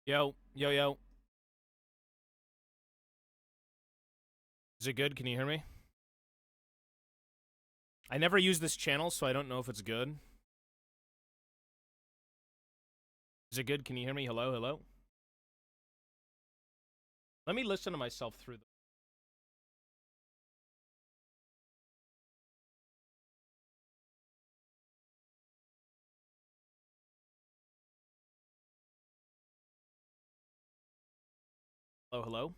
Yo, yo, yo. Is it good? Can you hear me? I never use this channel, so I don't know if it's good. Is it good? Can you hear me? Hello, hello? Let me listen to myself through the... Hello, hello?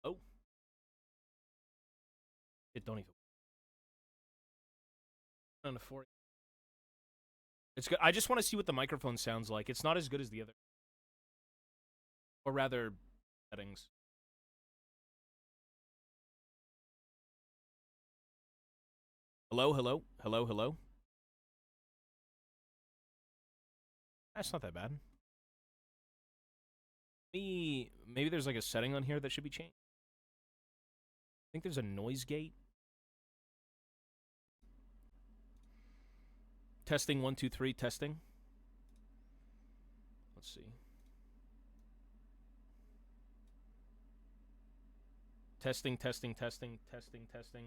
Oh. It don't even... On the 4. It's good. I just want to see what the microphone sounds like. It's not as good as the other... Or rather, settings. Hello, hello? Hello, hello? That's not that bad. Maybe there's like a setting on here that should be changed. I think there's a noise gate. Testing 1, 2, 3, testing. Let's see. Testing, testing, testing, testing, testing.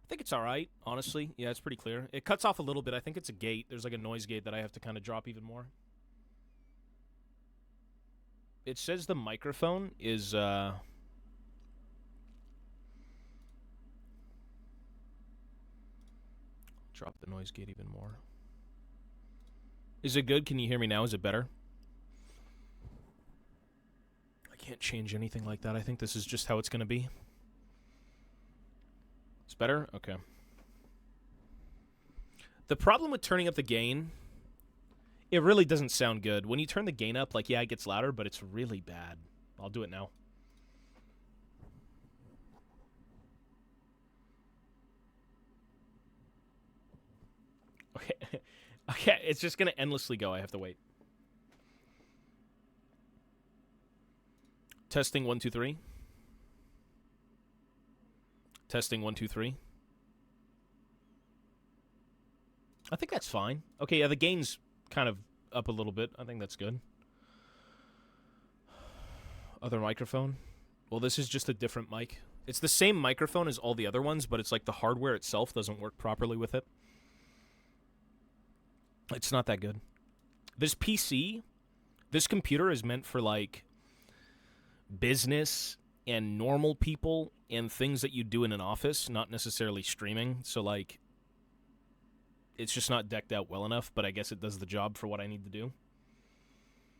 I think it's all right, honestly. Yeah, it's pretty clear. It cuts off a little bit. I think it's a gate. There's like a noise gate that I have to kind of drop even more. It says the microphone is drop the noise gate even more. Is it good? Can you hear me now? Is it better? I can't change anything like that. I think this is just how it's going to be. It's better? Okay. The problem with turning up the gain, it really doesn't sound good. When you turn the gain up, like, yeah, it gets louder, but it's really bad. I'll do it now. Okay. Okay, it's just going to endlessly go. I have to wait. Testing 1, 2, 3. Testing 1, 2, 3. I think that's fine. Okay, yeah, the gain's kind of up a little bit. I think that's good. Other microphone. Well, this is just a different mic. It's the same microphone as all the other ones, but it's like the hardware itself doesn't work properly with it. It's not that good. This PC, this computer is meant for like business and normal people and things that you do in an office, not necessarily streaming. So like it's just not decked out well enough, but I guess it does the job for what I need to do.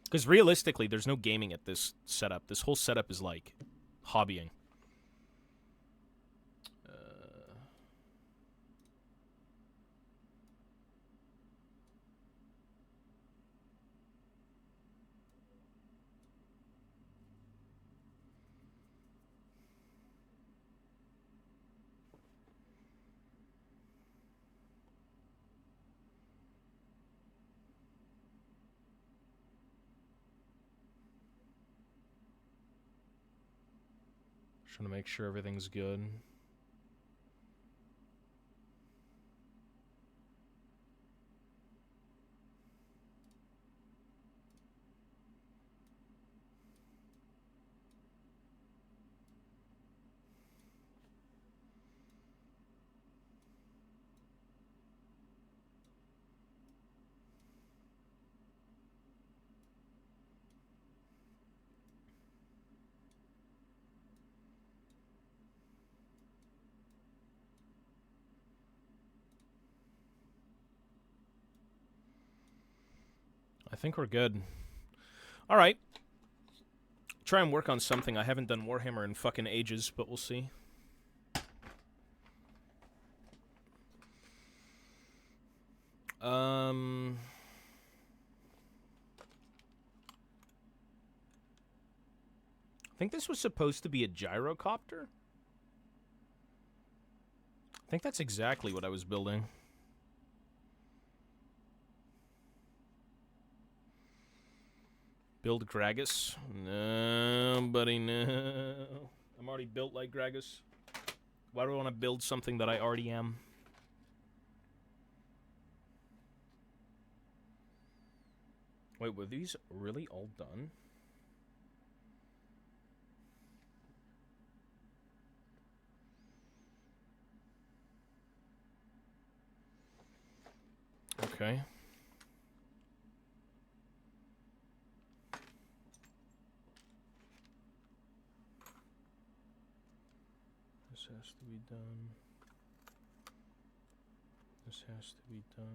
Because realistically, there's no gaming at this setup. This whole setup is like hobbying. Trying to make sure everything's good. I think we're good. All right. Try and work on something. I haven't done Warhammer in fucking ages, but we'll see. I think this was supposed to be a gyrocopter. I think that's exactly what I was building. Build Gragas? No, buddy, no. I'm already built like Gragas. Why do I want to build something that I already am? Wait, were these really all done? Okay. This has to be done. This has to be done.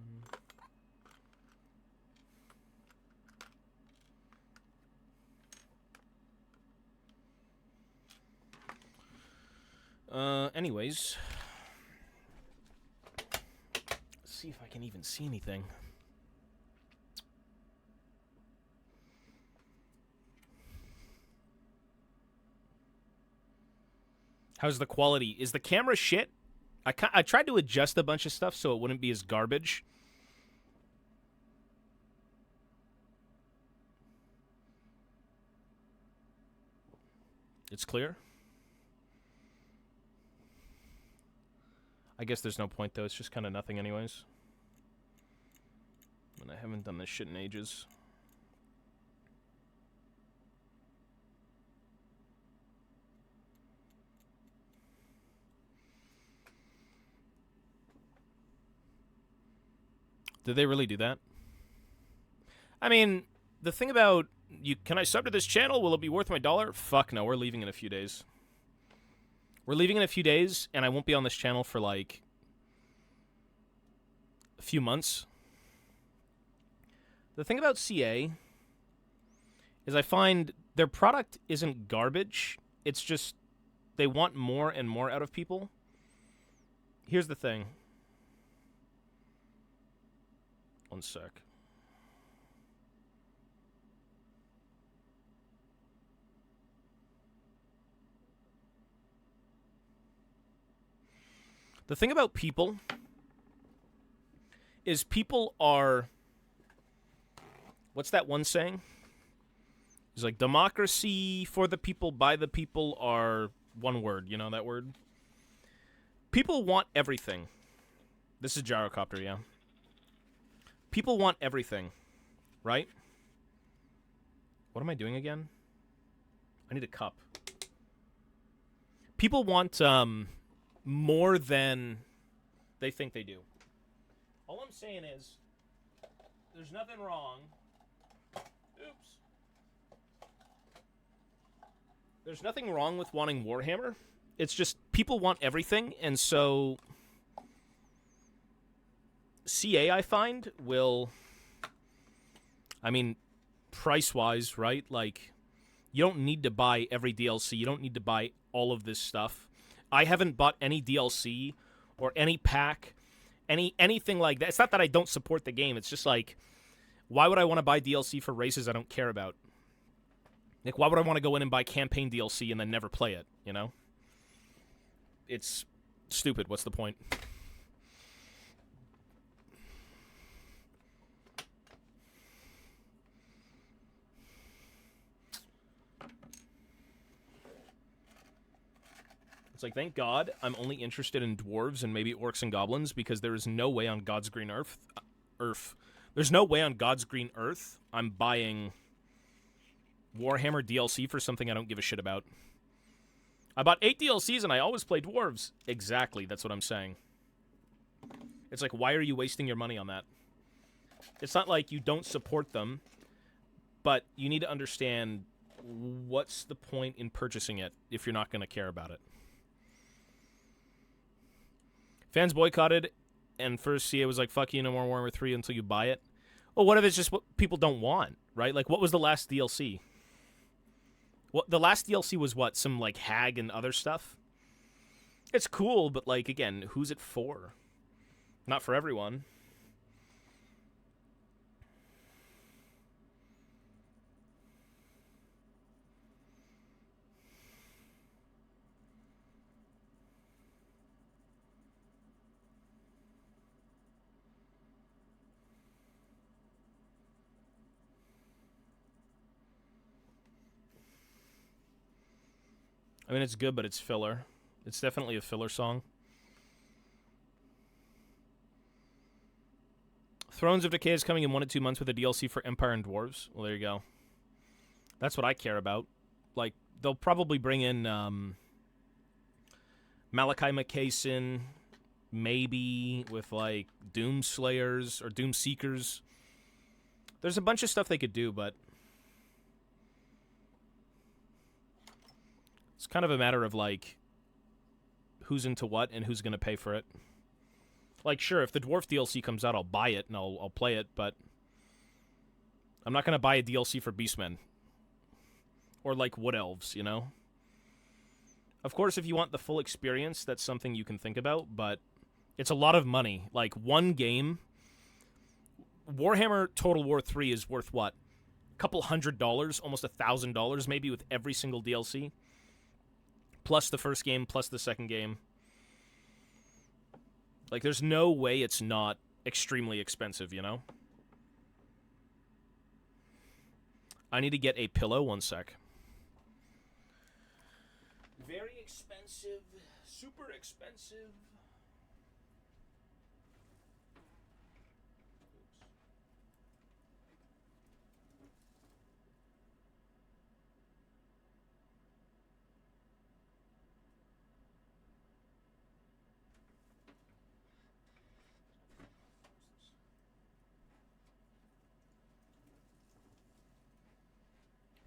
Anyways. Let's see if I can even see anything. How's the quality? Is the camera shit? I tried to adjust a bunch of stuff so it wouldn't be as garbage. It's clear? I guess there's no point, though. It's just kind of nothing anyways. And I haven't done this shit in ages. Did they really do that? I mean, the thing about... Can I sub to this channel? Will it be worth my $1? Fuck no, we're leaving in a few days. We're leaving in a few days, and I won't be on this channel for, like, a few months. The thing about CA is I find their product isn't garbage. It's just they want more and more out of people. Here's the thing. One sec. The thing about people is people are... What's that one saying? It's like, democracy for the people, by the people are one word. You know that word? People want everything. This is Gyrocopter, yeah. People want everything, right? What am I doing again? I need a cup. People want more than they think they do. All I'm saying is, there's nothing wrong. Oops. There's nothing wrong with wanting Warhammer. It's just people want everything, and so CA, I find, will... I mean, price-wise, right? Like, you don't need to buy every DLC. You don't need to buy all of this stuff. I haven't bought any DLC or any pack, anything like that. It's not that I don't support the game. It's just like, why would I want to buy DLC for races I don't care about? Like, why would I want to go in and buy campaign DLC and then never play it, you know? It's stupid. What's the point? It's like, thank God I'm only interested in dwarves and maybe orcs and goblins, because there is no way on God's green earth. There's no way on God's green earth I'm buying Warhammer DLC for something I don't give a shit about. I bought 8 DLCs and I always play dwarves. Exactly, that's what I'm saying. It's like, why are you wasting your money on that? It's not like you don't support them, but you need to understand what's the point in purchasing it if you're not going to care about it. Fans boycotted, and first CA was like, fuck you, no more Warhammer 3 until you buy it. Well, what if it's just what people don't want, right? Like, what was the last DLC? What, the last DLC was what? Some, like, hag and other stuff? It's cool, but, like, again, who's it for? Not for everyone. I mean, it's good, but it's filler. It's definitely a filler song. Thrones of Decay is coming in 1 to 2 months with a DLC for Empire and Dwarves. Well, there you go. That's what I care about. Like, they'll probably bring in Malachi McKayson, maybe with, like, Doomslayers or Doomseekers. There's a bunch of stuff they could do, but it's kind of a matter of, like, who's into what and who's going to pay for it. Like, sure, if the Dwarf DLC comes out, I'll buy it and I'll play it, but I'm not going to buy a DLC for Beastmen. Or, like, Wood Elves, you know? Of course, if you want the full experience, that's something you can think about, but it's a lot of money. Like, one game, Warhammer Total War 3 is worth, what? A couple $100, almost $1,000 maybe with every single DLC. Plus the first game, plus the second game. Like, there's no way it's not extremely expensive, you know? I need to get a pillow. 1 sec. Very expensive. Super expensive.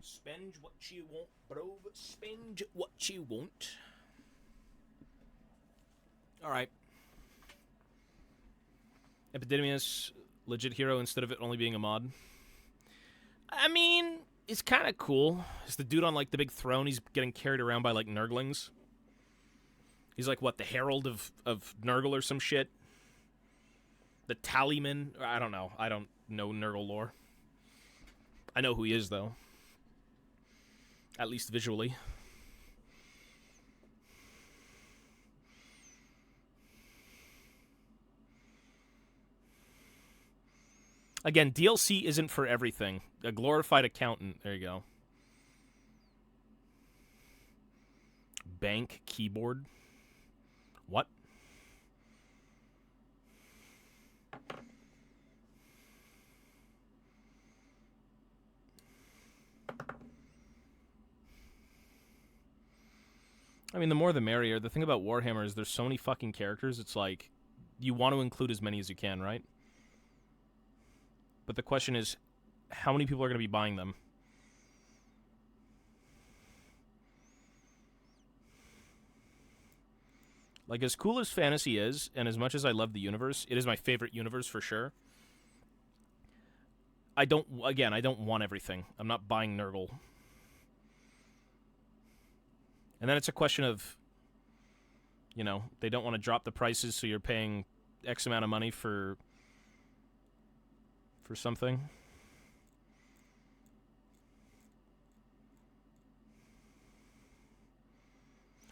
Spend what you want, bro. Spend what you want. Alright. Epidemius, legit hero instead of it only being a mod. I mean, it's kind of cool. It's the dude on, like, the big throne. He's getting carried around by, like, Nurglings. He's like, what, the Herald of Nurgle or some shit? The Tallyman? I don't know. I don't know Nurgle lore. I know who he is, though. At least visually. Again, DLC isn't for everything. A glorified accountant. There you go. Bank keyboard. What? I mean, the more the merrier. The thing about Warhammer is there's so many fucking characters, it's like, you want to include as many as you can, right? But the question is, how many people are going to be buying them? Like, as cool as fantasy is, and as much as I love the universe, it is my favorite universe for sure. I don't want everything. I'm not buying Nurgle. And then it's a question of, you know, they don't want to drop the prices, so you're paying X amount of money for something.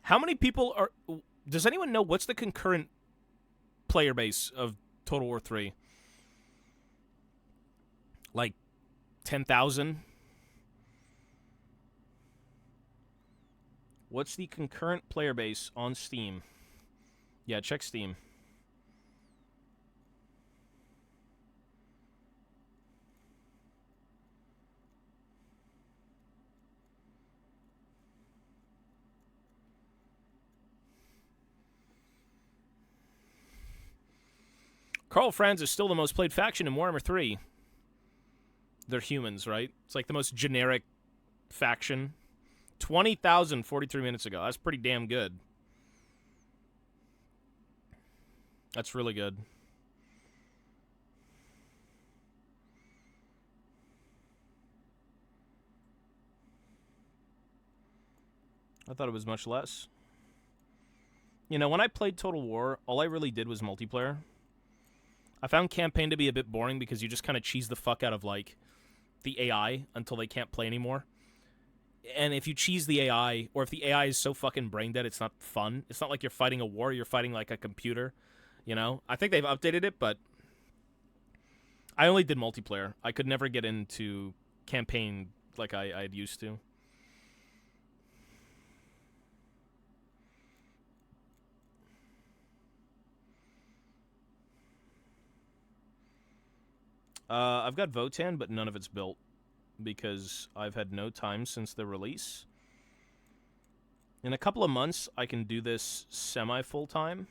How many people are... Does anyone know what's the concurrent player base of Total War 3? Like 10,000? What's the concurrent player base on Steam? Yeah, check Steam. Karl Franz is still the most played faction in Warhammer 3. They're humans, right? It's like the most generic faction. 20,000 43 minutes ago. That's pretty damn good. That's really good. I thought it was much less. You know, when I played Total War, all I really did was multiplayer. I found campaign to be a bit boring because you just kind of cheese the fuck out of, like, the AI until they can't play anymore. And if you cheese the AI, or if the AI is so fucking brain dead, it's not fun. It's not like you're fighting a war, you're fighting, like, a computer, you know? I think they've updated it, but I only did multiplayer. I could never get into campaign like I'd used to. I've got Votan, but none of it's built because I've had no time since the release. In a couple of months, I can do this semi-full-time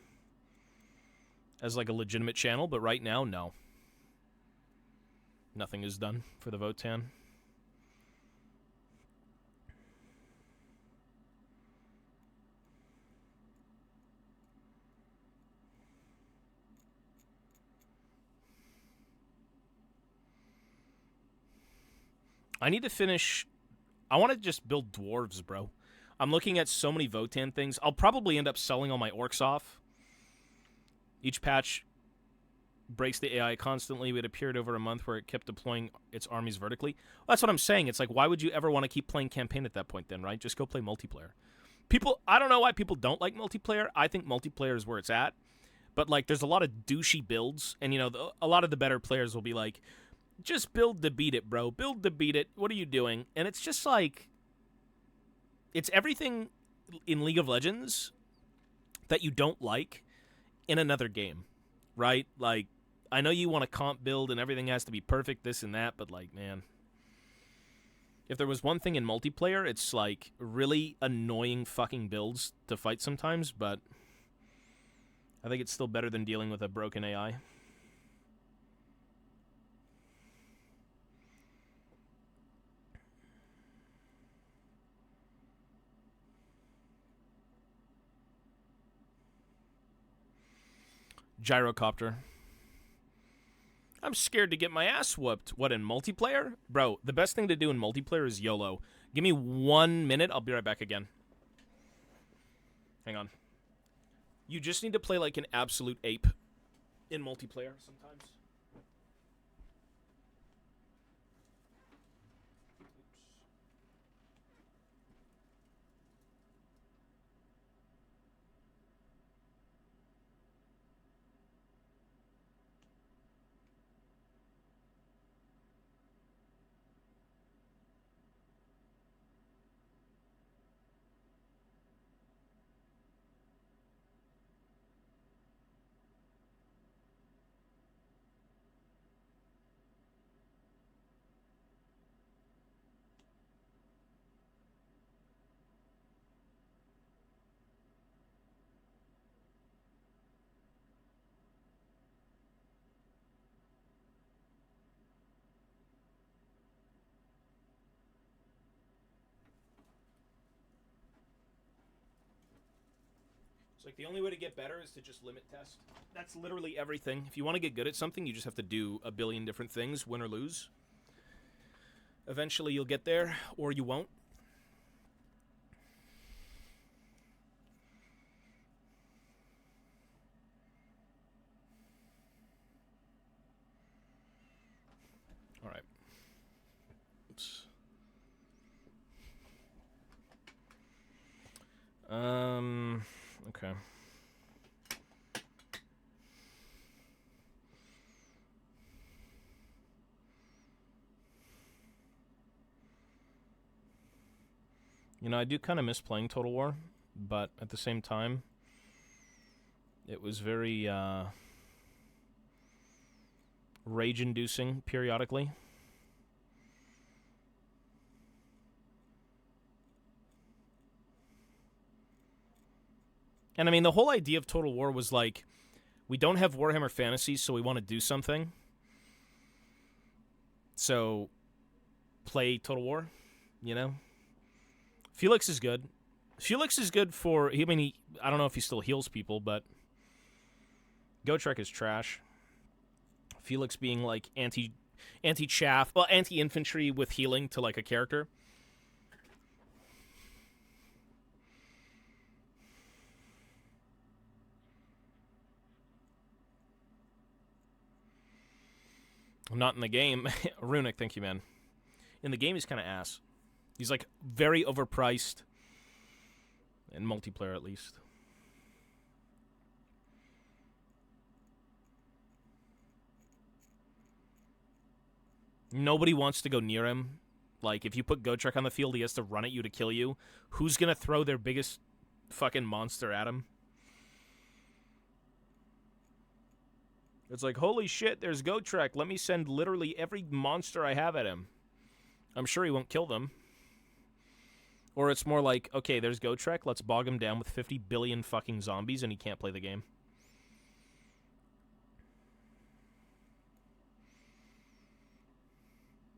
as like a legitimate channel, but right now, no. Nothing is done for the Votan. I need to finish... I want to just build dwarves, bro. I'm looking at so many Votan things. I'll probably end up selling all my orcs off. Each patch breaks the AI constantly. We had a period over a month where it kept deploying its armies vertically. Well, that's what I'm saying. It's like, why would you ever want to keep playing campaign at that point then, right? Just go play multiplayer. People, I don't know why people don't like multiplayer. I think multiplayer is where it's at. But, like, there's a lot of douchey builds. And, you know, a lot of the better players will be like, just build to beat it, bro. Build to beat it. What are you doing? And it's just like... It's everything in League of Legends that you don't like in another game, right? Like, I know you want to comp build and everything has to be perfect, this and that, but, like, man. If there was one thing in multiplayer, it's, like, really annoying fucking builds to fight sometimes, but I think it's still better than dealing with a broken AI. Gyrocopter. I'm scared to get my ass whooped. What, in multiplayer? Bro, the best thing to do in multiplayer is YOLO. Give me 1 minute. I'll be right back again. Hang on. You just need to play like an absolute ape in multiplayer sometimes. It's like the only way to get better is to just limit test. That's literally everything. If you want to get good at something, you just have to do a billion different things, win or lose. Eventually you'll get there, or you won't. All right. Oops. Okay. You know, I do kind of miss playing Total War, but at the same time, it was very rage-inducing periodically. And I mean, the whole idea of Total War was like, we don't have Warhammer Fantasy, so we want to do something. So, play Total War, you know? Felix is good. Felix is good for, I mean, I don't know if he still heals people, but Gotrek is trash. Felix being like anti-chaff, well, anti-infantry with healing to like a character. Not in the game. Runic, thank you, man. In the game, he's kind of ass. He's like very overpriced. In multiplayer, at least. Nobody wants to go near him. Like, if you put Gotrek on the field, he has to run at you to kill you. Who's gonna throw their biggest fucking monster at him? It's like, holy shit, there's Gotrek. Let me send literally every monster I have at him. I'm sure he won't kill them. Or it's more like, okay, there's Gotrek. Let's bog him down with 50 billion fucking zombies and he can't play the game.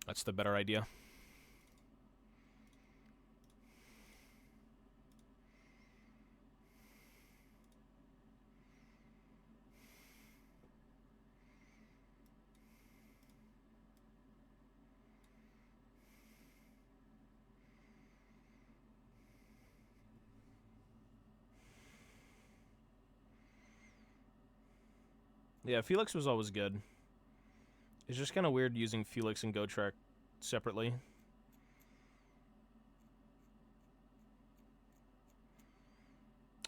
That's the better idea. Yeah, Felix was always good. It's just kind of weird using Felix and Gotrek separately.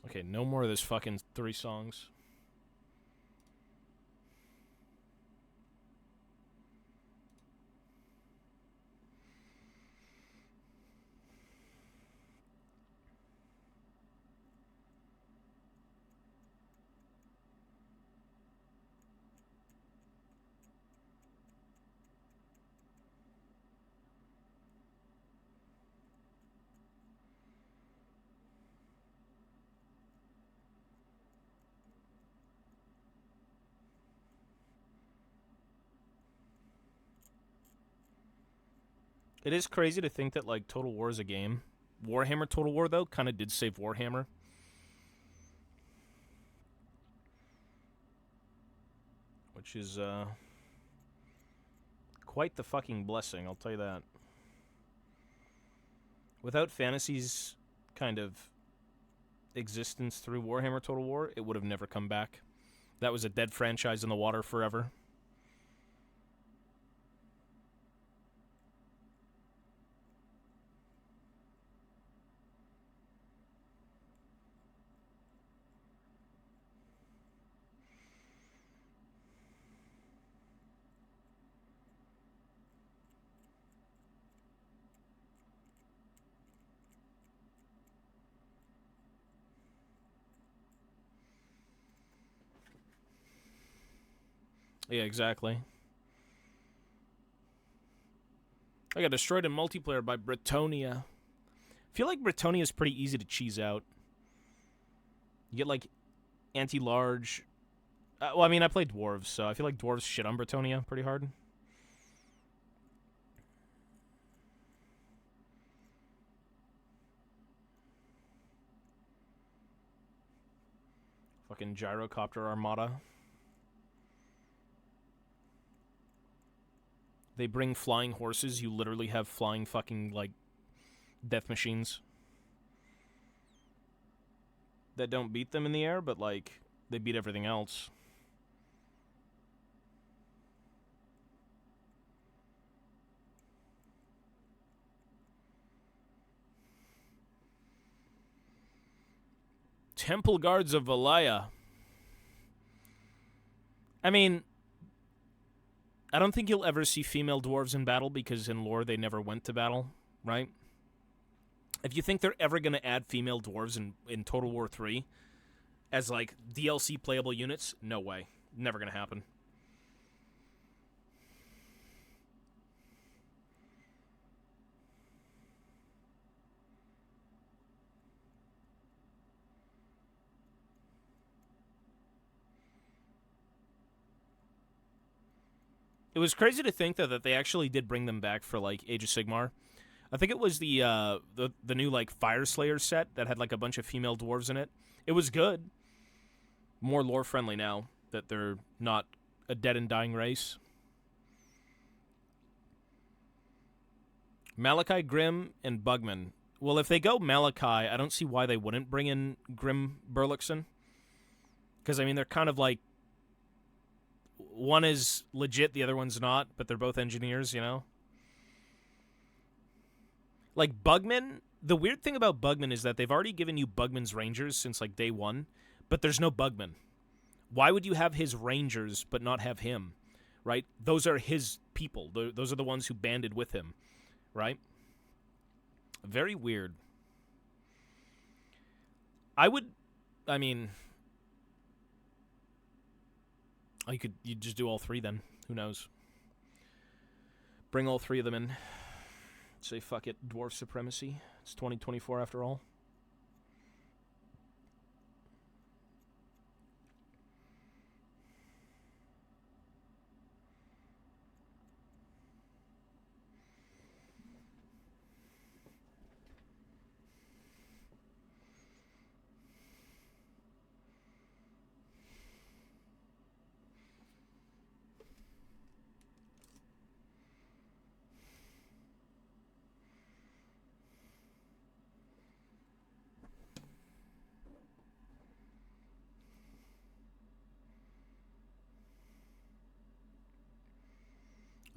Okay, no more of this fucking 3 songs. It is crazy to think that, like, Total War is a game. Warhammer Total War, though, kind of did save Warhammer. Which is, quite the fucking blessing, I'll tell you that. Without Fantasy's kind of existence through Warhammer Total War, it would have never come back. That was a dead franchise in the water forever. Yeah, exactly. I got destroyed in multiplayer by Bretonia. I feel like Bretonia is pretty easy to cheese out. You get, like, anti-large. Well, I mean, I played Dwarves, so I feel like Dwarves shit on Bretonia pretty hard. Fucking Gyrocopter Armada. They bring flying horses. You literally have flying fucking, like, death machines. That don't beat them in the air, but, like, they beat everything else. Temple Guards of Valaya. I mean, I don't think you'll ever see female dwarves in battle because in lore they never went to battle, right? If you think they're ever going to add female dwarves in Total War 3 as, like, DLC playable units, no way. Never going to happen. It was crazy to think, though, that they actually did bring them back for, like, Age of Sigmar. I think it was the new, like, Fire Slayer set that had, like, a bunch of female dwarves in it. It was good. More lore-friendly now that they're not a dead and dying race. Malachi, Grimm, and Bugman. Well, if they go Malachi, I don't see why they wouldn't bring in Grimm Burlickson. Because, I mean, they're kind of like... One is legit, the other one's not, but they're both engineers, you know? Like, Bugman... The weird thing about Bugman is that they've already given you Bugman's Rangers since, like, day one, but there's no Bugman. Why would you have his Rangers but not have him, right? Those are his people. Those are the ones who banded with him, right? Very weird. I mean... Oh, you just do all three then. Who knows? Bring all three of them in. Say fuck it, dwarf supremacy. It's 2024 after all.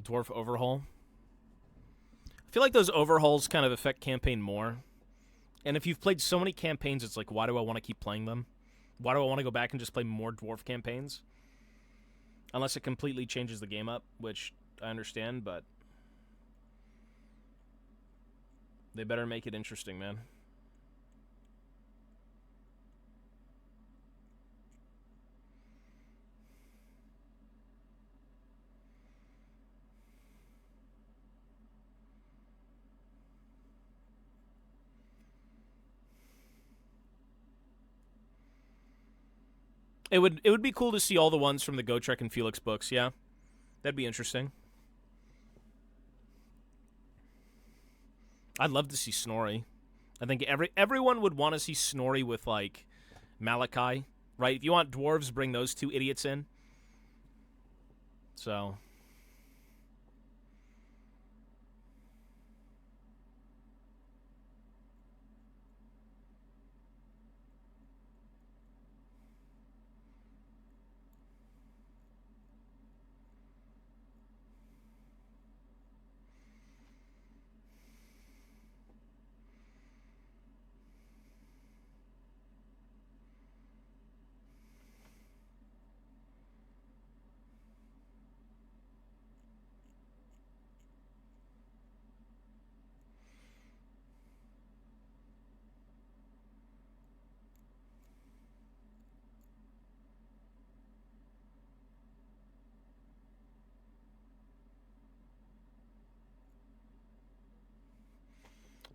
Dwarf overhaul. I feel like those overhauls kind of affect campaign more. And if you've played so many campaigns, it's like, why do I want to keep playing them? Why do I want to go back and just play more dwarf campaigns? Unless it completely changes the game up, which I understand, but they better make it interesting, man. It would be cool to see all the ones from the Gotrek and Felix books, yeah. That'd be interesting. I'd love to see Snorri. I think everyone would want to see Snorri with, like, Malachi, right? If you want dwarves, bring those two idiots in. So...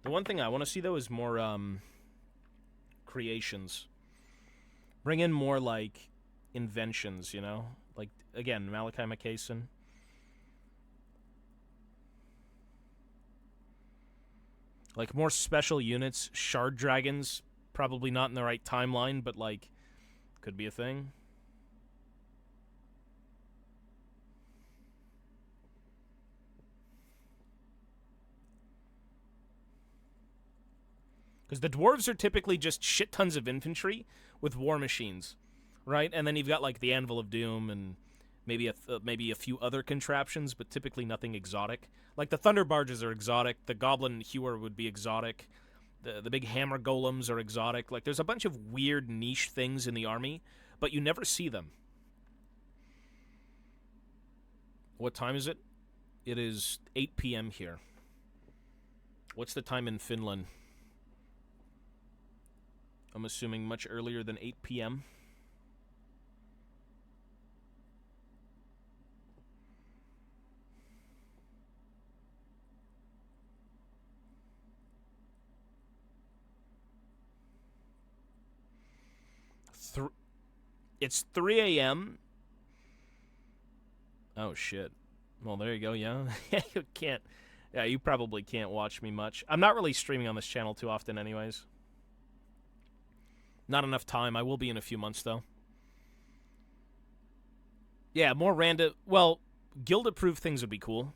The one thing I want to see, though, is more creations. Bring in more, like, inventions, you know? Like, again, Malachi McCason. Like, more special units. Shard Dragons, probably not in the right timeline, but, like, could be a thing. Because the dwarves are typically just shit tons of infantry with war machines, right? And then you've got, like, the Anvil of Doom and maybe a few other contraptions, but typically nothing exotic. Like, the Thunder Barges are exotic. The Goblin Hewer would be exotic. The big hammer golems are exotic. Like, there's a bunch of weird niche things in the army, but you never see them. What time is it? It is 8 p.m. here. What's the time in Finland? I'm assuming much earlier than 8 p.m. It's 3 a.m. Oh, shit. Well, there you go, yeah. You can't... Yeah, you probably can't watch me much. I'm not really streaming on this channel too often anyways. Not enough time. I will be in a few months, though. Yeah, more random... Well, guild-approved things would be cool.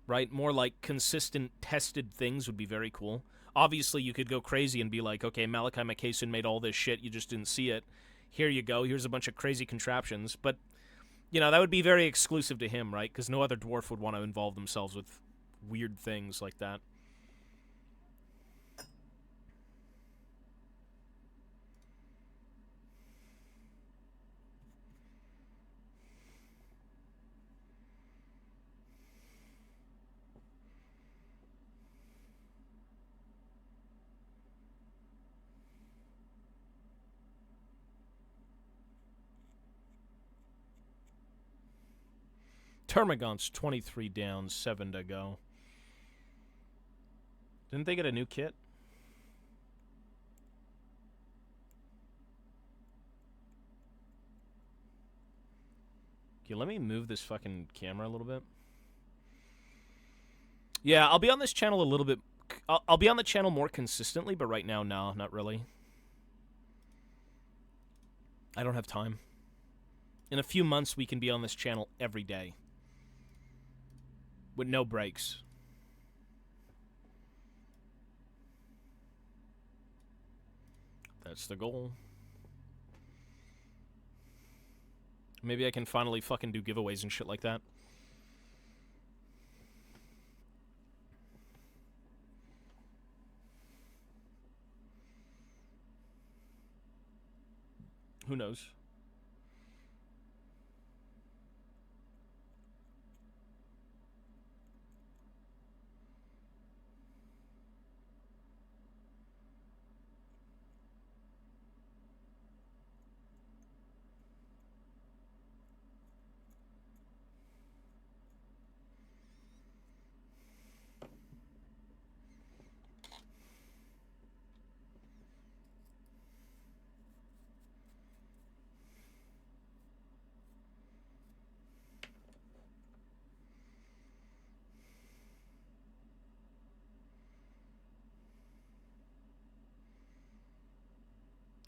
Right? More, like, consistent, tested things would be very cool. Obviously, you could go crazy and be like, okay, Malachi McCason made all this shit, you just didn't see it. Here you go, here's a bunch of crazy contraptions. But, you know, that would be very exclusive to him, right? Because no other dwarf would want to involve themselves with weird things like that. Termagant's 23 down, 7 to go. Didn't they get a new kit? Okay, let me move this fucking camera a little bit. Yeah, I'll be on this channel a little bit. I'll be on the channel more consistently, but right now, no, not really. I don't have time. In a few months, we can be on this channel every day. With no breaks. That's the goal. Maybe I can finally fucking do giveaways and shit like that. Who knows?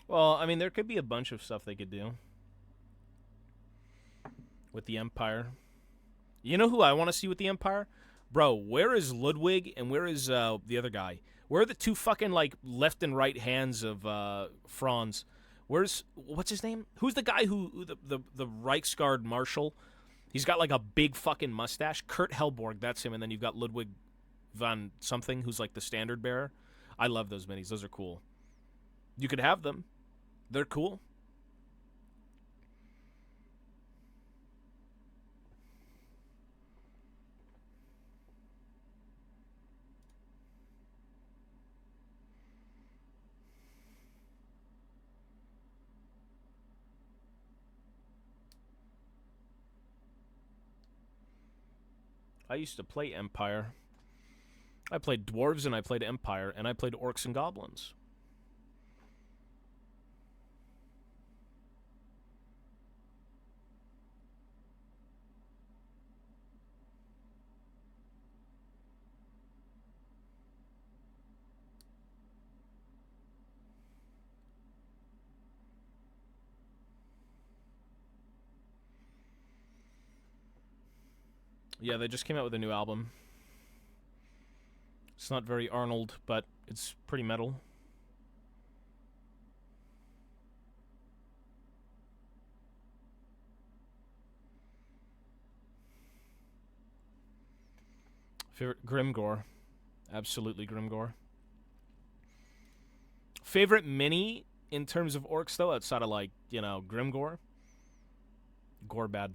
Well, I mean, there could be a bunch of stuff they could do with the Empire. You know who I want to see with the Empire? Bro, where is Ludwig and where is the other guy? Where are the two fucking, like, left and right hands of Franz? Where's, what's his name? Who's the guy who the Reichsguard Marshal? He's got, like, a big fucking mustache. Kurt Helborg, that's him. And then you've got Ludwig von something, who's, like, the standard bearer. I love those minis. Those are cool. You could have them. They're cool. I used to play Empire. I played Dwarves and I played Empire and I played Orcs and Goblins. Yeah, they just came out with a new album. It's not very Arnold, but it's pretty metal. Favorite Grimgore. Absolutely Grimgore. Favorite mini in terms of orcs, though, outside of, like, you know, Grimgore? Gorbad.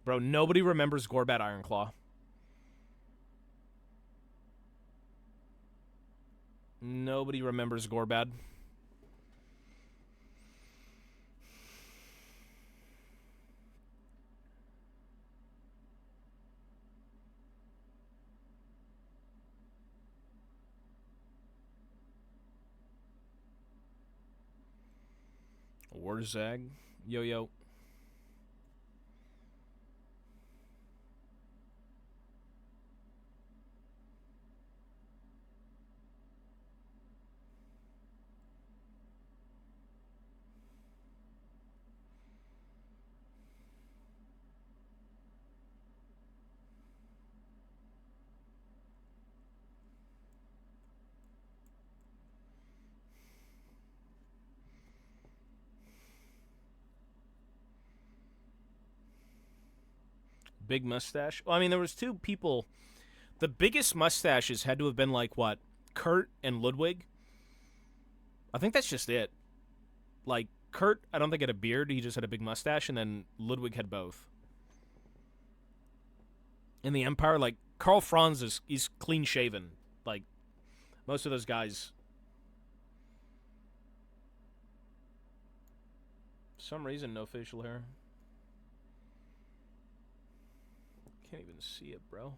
Bro, nobody remembers Gorbad Ironclaw. Nobody remembers Gorbad. Warzag. Yo-yo. Big mustache. Well, I mean, there was two people. The biggest mustaches had to have been, like, what? Kurt and Ludwig? I think that's just it. Like, Kurt, I don't think had a beard. He just had a big mustache, and then Ludwig had both. In the Empire, like, Karl Franz he's clean-shaven. Like, most of those guys. some reason, no facial hair. Can't even see it, bro.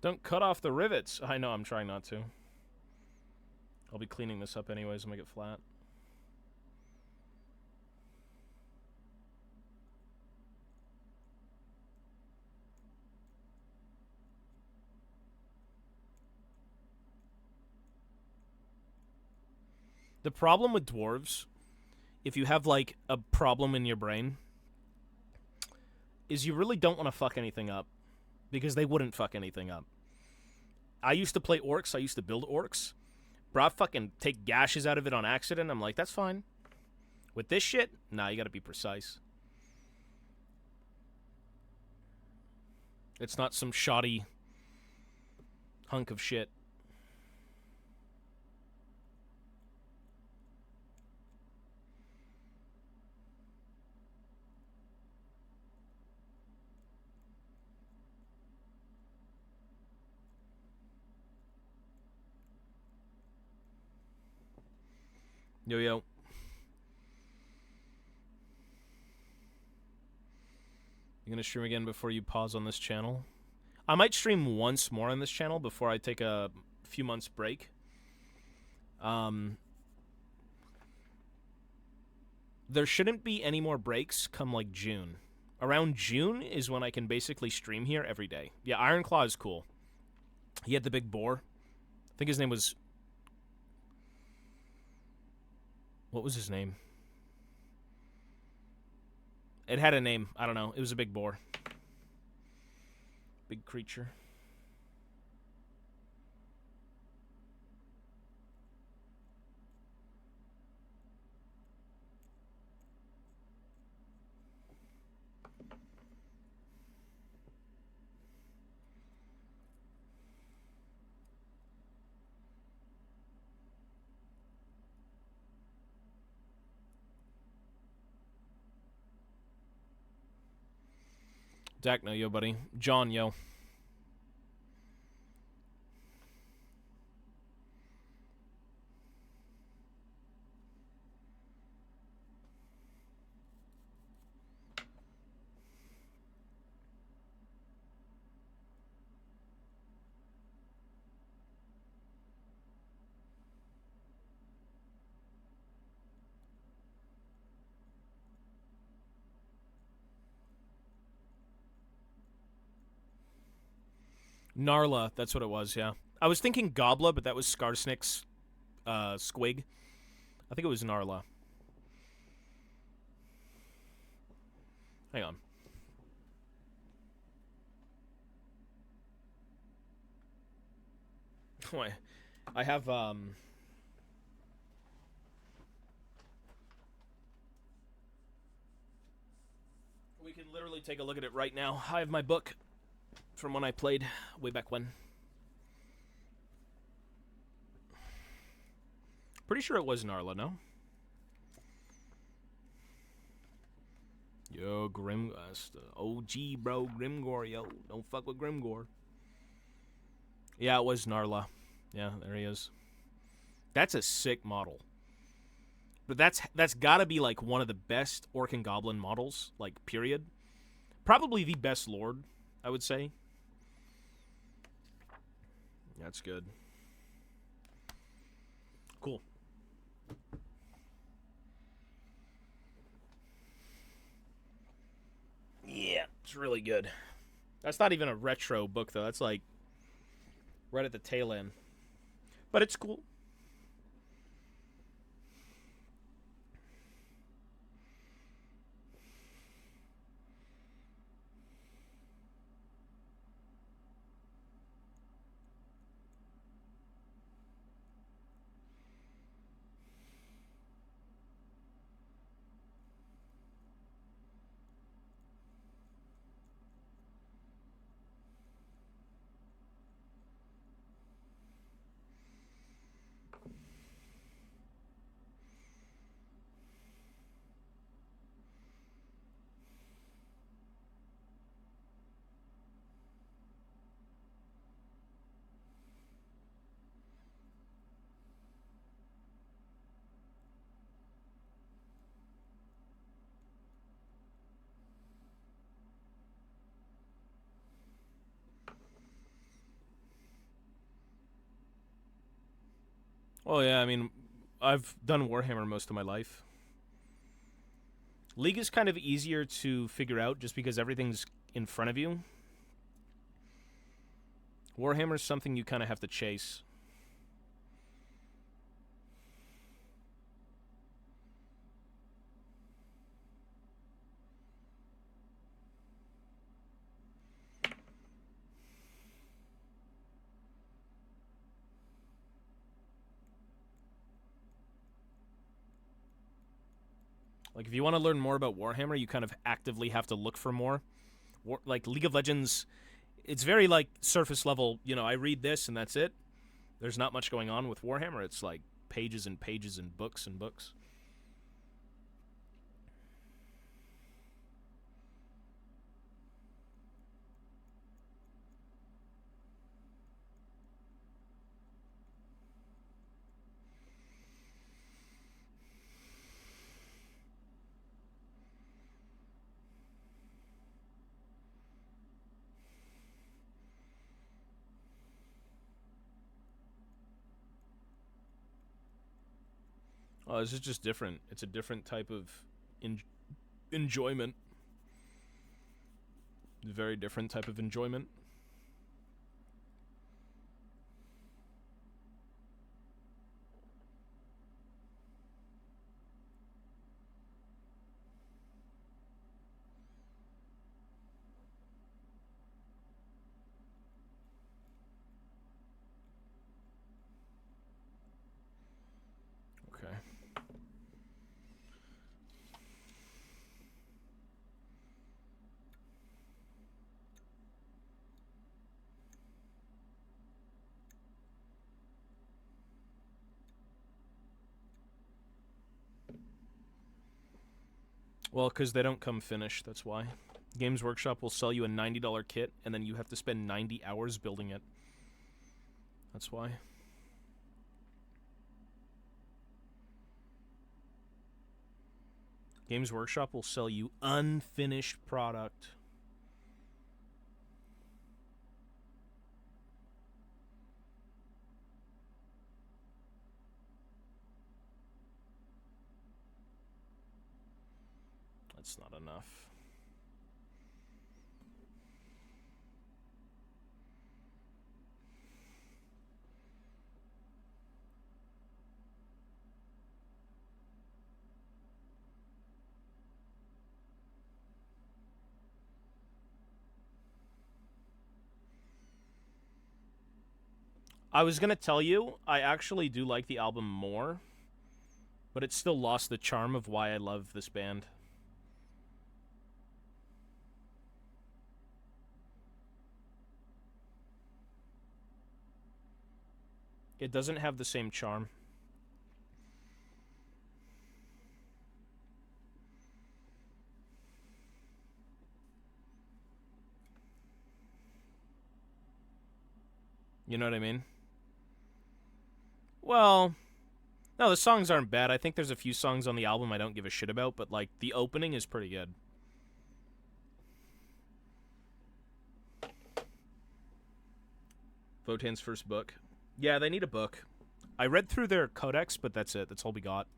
Don't cut off the rivets. I know, I'm trying not to. I'll be cleaning this up anyways and make it flat. The problem with dwarves, if you have, like, a problem in your brain, is you really don't want to fuck anything up. Because they wouldn't fuck anything up. I used to play orcs. I used to build orcs. Bro, I fucking take gashes out of it on accident. I'm like, that's fine. With this shit, nah, you gotta be precise. It's not some shoddy hunk of shit. Yo, yo. You gonna stream again before you pause on this channel? I might stream once more on this channel before I take a few months break. There shouldn't be any more breaks come, like, June. Around June is when I can basically stream here every day. Yeah, Ironclaw is cool. He had the big boar. I think his name was... What was his name? It had a name. I don't know. It was a big boar. Big creature. Dak, no, yo, buddy. John, yo. Gnarla, that's what it was, yeah. I was thinking Gobla, but that was Skarsnik's squig. I think it was Gnarla. Hang on. Wait. I have, We can literally take a look at it right now. I have my book from when I played way back when. Pretty sure it was Gnarla, no? Yo, Grim, that's the OG, bro. Grimgore, yo. Don't fuck with Grimgore. Yeah, it was Gnarla. Yeah, there he is. That's a sick model. But that's gotta be, like, one of the best Orc and Goblin models, like, period. Probably the best Lord, I would say. That's good. Cool. Yeah, it's really good. That's not even a retro book, though. That's, like, right at the tail end. But it's cool. Oh yeah, I mean, I've done Warhammer most of my life. League is kind of easier to figure out just because everything's in front of you. Warhammer is something you kind of have to chase. Like, if you want to learn more about Warhammer, you kind of actively have to look for more. Like, League of Legends, it's very, like, surface level. You know, I read this and that's it. There's not much going on with Warhammer. It's, like, pages and pages and books and books. Oh, this is just different. It's a different type of enjoyment. Very different type of enjoyment. Okay. Well, because they don't come finished, that's why. Games Workshop will sell you a $90 kit, and then you have to spend 90 hours building it. That's why. Games Workshop will sell you unfinished product. That's not enough. I was going to tell you, I actually do like the album more, but it still lost the charm of why I love this band. It doesn't have the same charm. You know what I mean? Well, no, the songs aren't bad. I think there's a few songs on the album I don't give a shit about, but, like, the opening is pretty good. Votan's first book. Yeah, they need a book. I read through their codex, but that's it. That's all we got.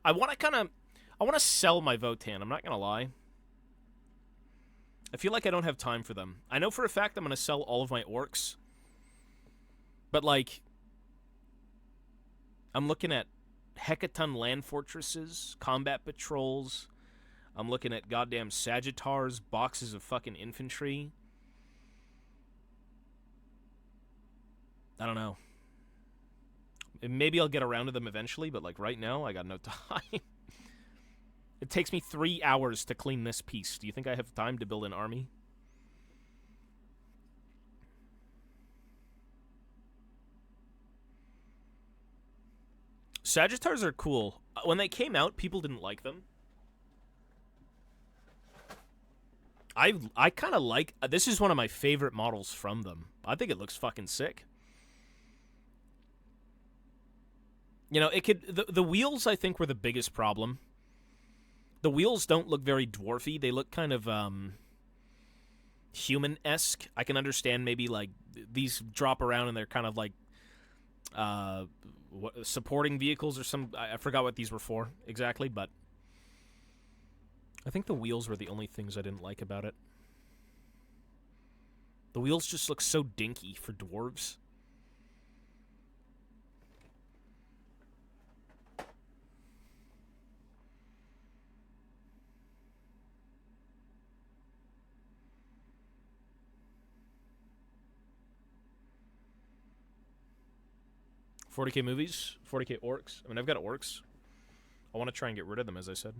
I want to sell my Votan. I'm not going to lie. I feel like I don't have time for them. I know for a fact I'm going to sell all of my orcs. But, like, I'm looking at Hecaton land fortresses, combat patrols. I'm looking at goddamn Sagittars, boxes of fucking infantry. I don't know. Maybe I'll get around to them eventually, but, like, right now, I got no time. It takes me 3 hours to clean this piece. Do you think I have time to build an army? Sagittars are cool. When they came out, people didn't like them. I kind of like... This is one of my favorite models from them. I think it looks fucking sick. You know, it could... The wheels, I think, were the biggest problem. The wheels don't look very dwarfy. They look kind of, human-esque. I can understand maybe, like, these drop around and they're kind of like, supporting vehicles or some... I forgot what these were for exactly, but... I think the wheels were the only things I didn't like about it. The wheels just look so dinky for dwarves. $40K movies, $40K orcs. I mean, I've got orcs. I want to try and get rid of them, as I said.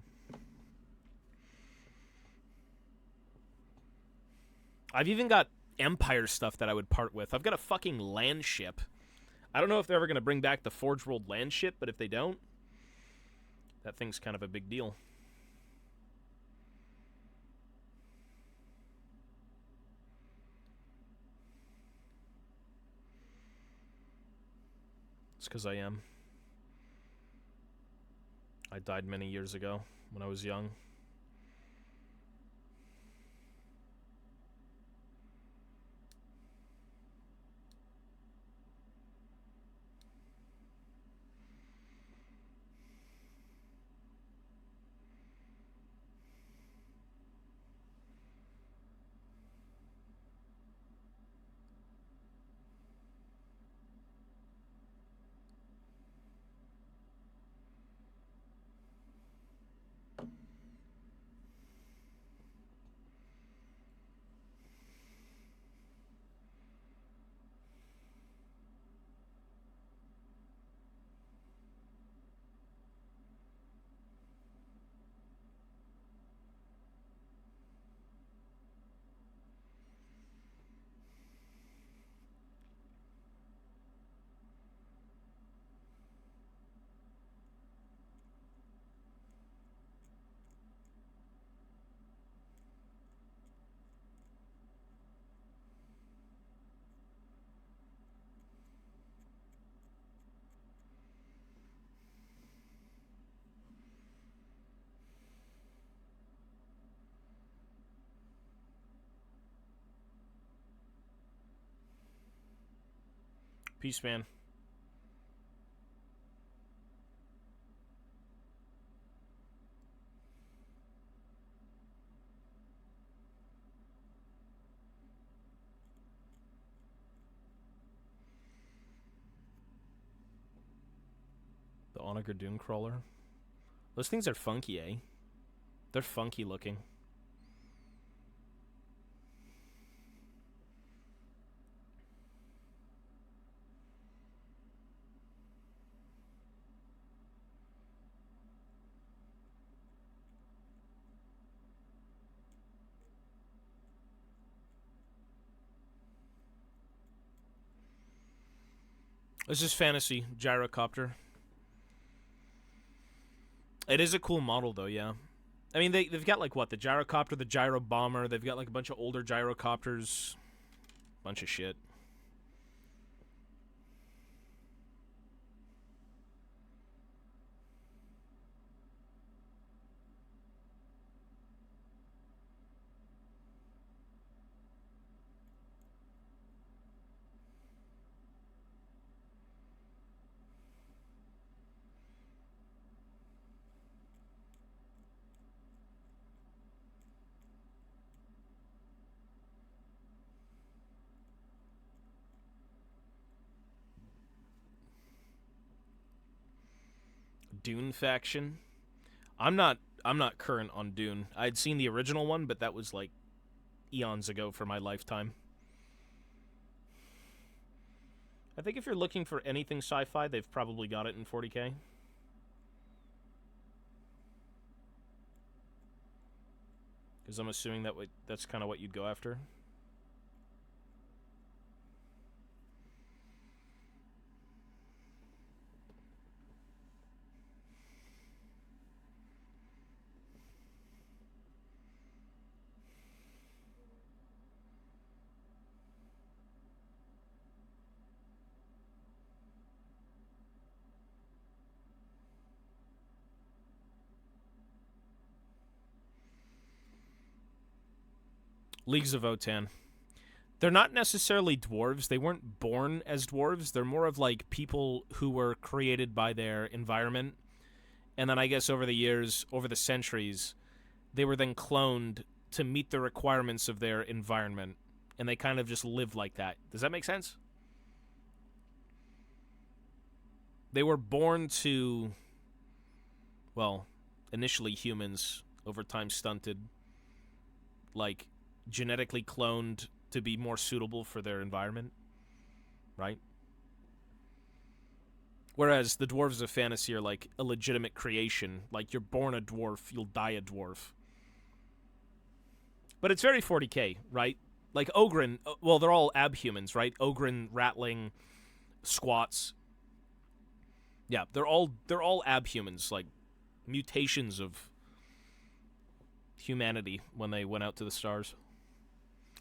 I've even got Empire stuff that I would part with. I've got a fucking land ship. I don't know if they're ever going to bring back the Forge World land ship, but if they don't, that thing's kind of a big deal. It's because I am. I died many years ago when I was young. Peace, man. The Onager Doomcrawler. Those things are funky, eh? They're funky looking. This is fantasy gyrocopter. It is a cool model, though, yeah. I mean, they've got, like, what? The gyrocopter, the gyro bomber. They've got, like, a bunch of older gyrocopters. Bunch of shit. Dune faction. I'm not current on Dune. I'd seen the original one, but that was like eons ago for my lifetime. I think if you're looking for anything sci-fi, they've probably got it in 40K. Because I'm assuming that's kind of what you'd go after. Leagues of Votan. They're not necessarily dwarves. They weren't born as dwarves. They're more of like people who were created by their environment. And then I guess over the years, over the centuries, they were then cloned to meet the requirements of their environment. And they kind of just lived like that. Does that make sense? They were born to, well, initially humans, over time stunted, like genetically cloned to be more suitable for their environment, right? Whereas the dwarves of fantasy are like a legitimate creation. Like, you're born a dwarf, you'll die a dwarf. But it's very 40k, right? Like Ogren, well, they're all abhumans, right? Ogren, Ratling, Squats. Yeah, they're all abhumans, like mutations of humanity when they went out to the stars.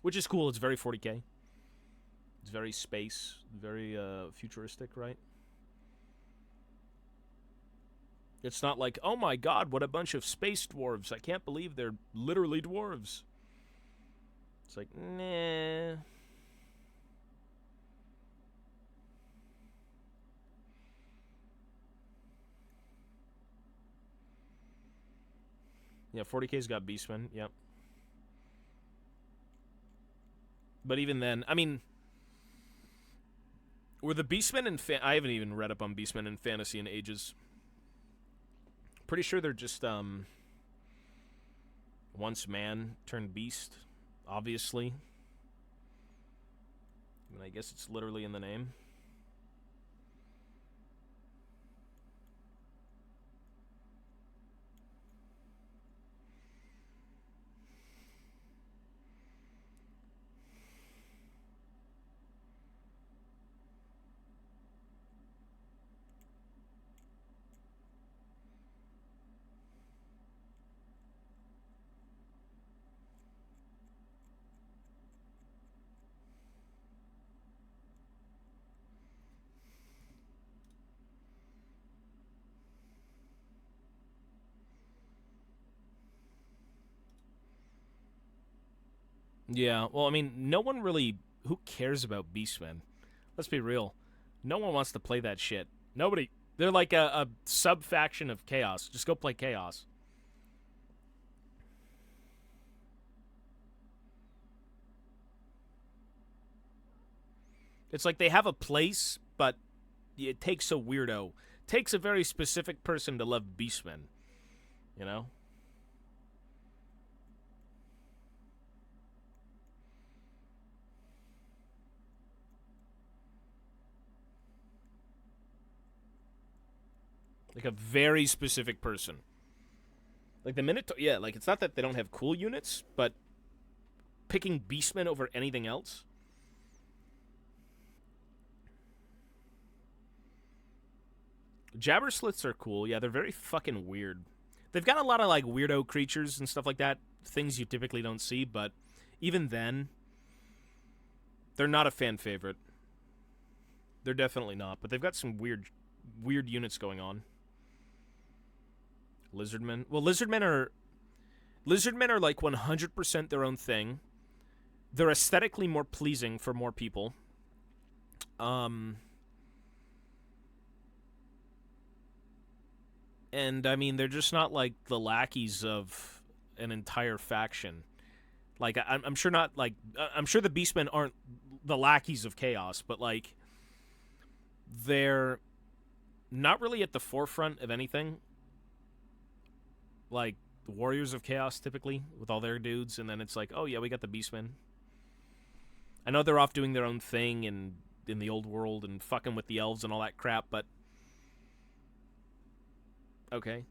Which is cool. It's very 40k. It's very space, very futuristic, right? It's not like, oh my god, what a bunch of space dwarves. I can't believe they're literally dwarves. It's like, nah. Yeah, 40k's got Beastmen, yep. But even then, I mean, were the Beastmen in I haven't even read up on Beastmen in fantasy in ages. Pretty sure they're just once man turned beast, obviously. I mean, I guess it's literally in the name. Yeah, well, I mean, no one really... Who cares about Beastmen? Let's be real. No one wants to play that shit. Nobody... They're like a sub-faction of Chaos. Just go play Chaos. It's like they have a place, but it takes a weirdo. It takes a very specific person to love Beastmen. You know? Like a very specific person. Like the Minotaur, yeah, like it's not that they don't have cool units, but picking Beastmen over anything else. Jabberslits are cool. Yeah, they're very fucking weird. They've got a lot of like weirdo creatures and stuff like that, things you typically don't see, but even then, they're not a fan favorite. They're definitely not, but they've got some weird units going on. Lizardmen. Well, lizardmen are like 100% their own thing. They're aesthetically more pleasing for more people. And I mean, they're just not like the lackeys of an entire faction. Like I'm sure not like I'm sure the Beastmen aren't the lackeys of Chaos, but like they're not really at the forefront of anything. Like the Warriors of Chaos typically with all their dudes, and then it's like, oh yeah, we got the Beastmen. I know they're off doing their own thing in the old world and fucking with the elves and all that crap, but okay.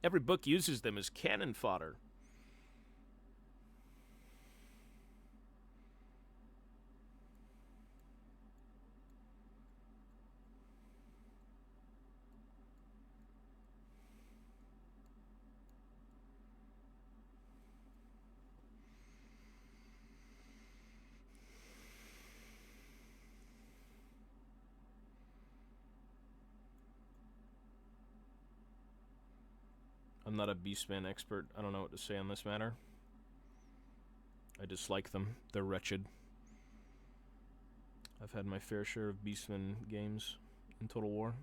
Every book uses them as cannon fodder. I'm not a Beastman expert. I don't know what to say on this matter. I dislike them. They're wretched. I've had my fair share of Beastmen games in Total War.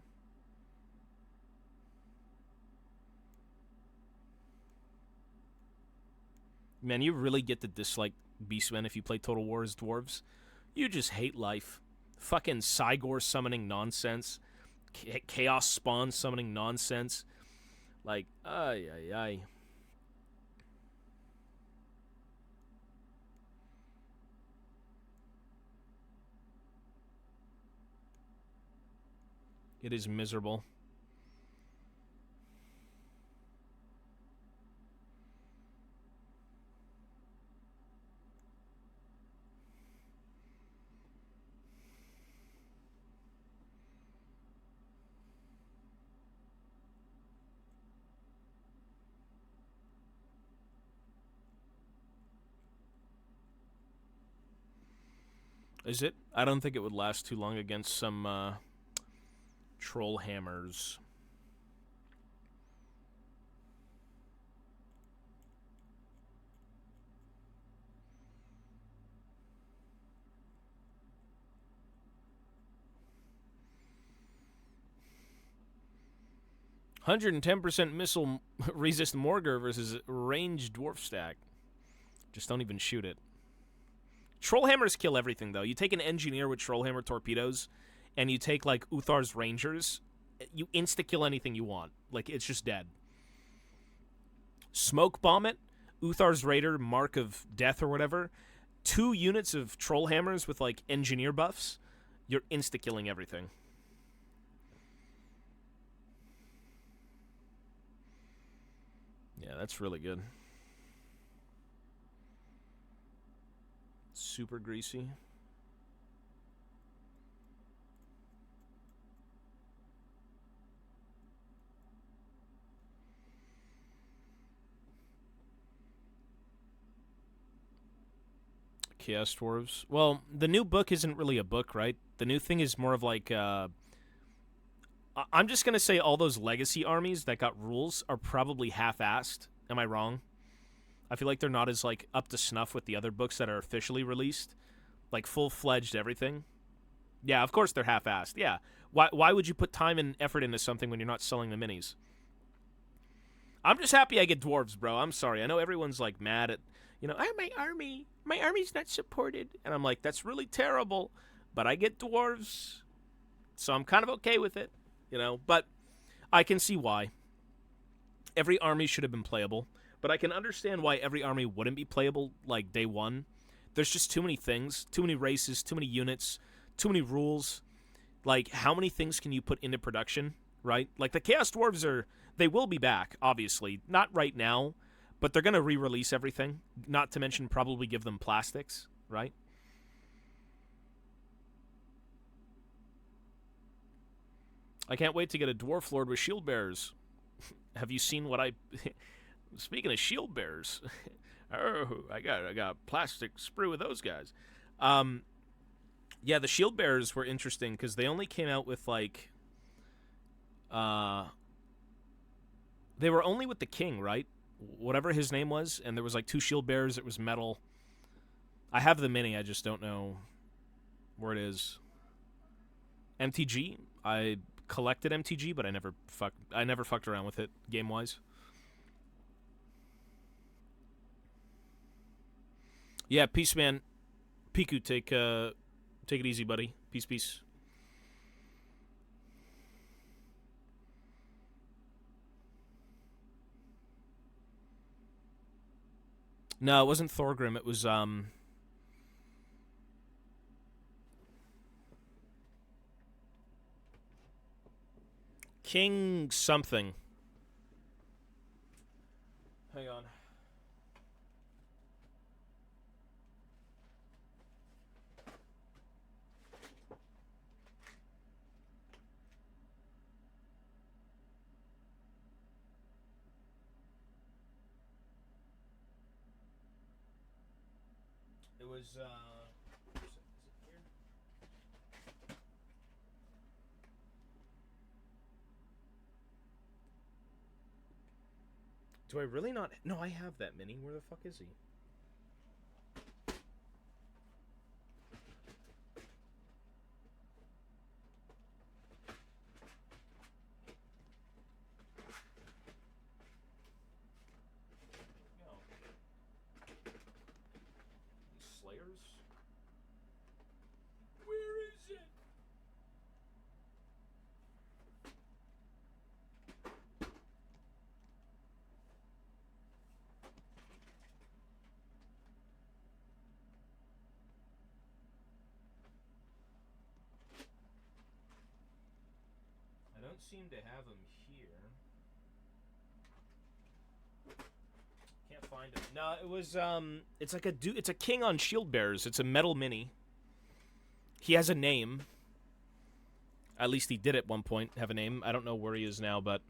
Man, you really get to dislike Beastmen if you play Total War as dwarves. You just hate life. Fucking Cygor summoning nonsense. Chaos Spawn summoning nonsense. Like, ay, ay, ay. It is miserable. Is it? I don't think it would last too long against some troll hammers. "110% missile resist Morgar versus ranged dwarf stack. Just don't even shoot it." Trollhammers kill everything, though. You take an engineer with Trollhammer torpedoes, and you take, like, Uthar's Rangers, you insta-kill anything you want. Like, it's just dead. Smoke bomb it, Uthar's Raider, Mark of Death or whatever, 2 units of Trollhammers with, like, engineer buffs, you're insta-killing everything. Yeah, that's really good. Super greasy. Chaos Dwarves. Well, the new book isn't really a book, right? The new thing is more of like, I'm just going to say all those legacy armies that got rules are probably half-assed. Am I wrong? I feel like they're not as, like, up to snuff with the other books that are officially released. Like, full-fledged everything. Yeah, of course they're half-assed. Yeah. Why would you put time and effort into something when you're not selling the minis? I'm just happy I get dwarves, bro. I'm sorry. I know everyone's, like, mad at, you know, my army's not supported. And I'm like, that's really terrible. But I get dwarves, so I'm kind of okay with it, you know. But I can see why. Every army should have been playable. But I can understand why every army wouldn't be playable, like, day one. There's just too many things, too many races, too many units, too many rules. Like, how many things can you put into production, right? Like, the Chaos Dwarves they will be back, obviously. Not right now, but they're going to re-release everything. Not to mention probably give them plastics, right? I can't wait to get a Dwarf Lord with shield bearers. Have you seen what I... Speaking of shield bearers, oh, I got plastic sprue with those guys. Yeah, the shield bearers were interesting because they only came out with like, they were only with the king, right? Whatever his name was, and there was like 2 shield bearers. It was metal. I have the mini. I just don't know where it is. MTG. I collected MTG, but I never fucked around with it game wise. Yeah, peace, man. Piku, take it easy, buddy. Peace, peace. No, it wasn't Thorgrim. It was King something. Hang on. It was, is it here? Do I really not? No, I have that mini. Where the fuck is he? don't seem to have him here. Can't find him. No, it was it's like it's a king on shield bearers. It's a metal mini. He has a name. At least he did at one point have a name. I don't know where he is now, but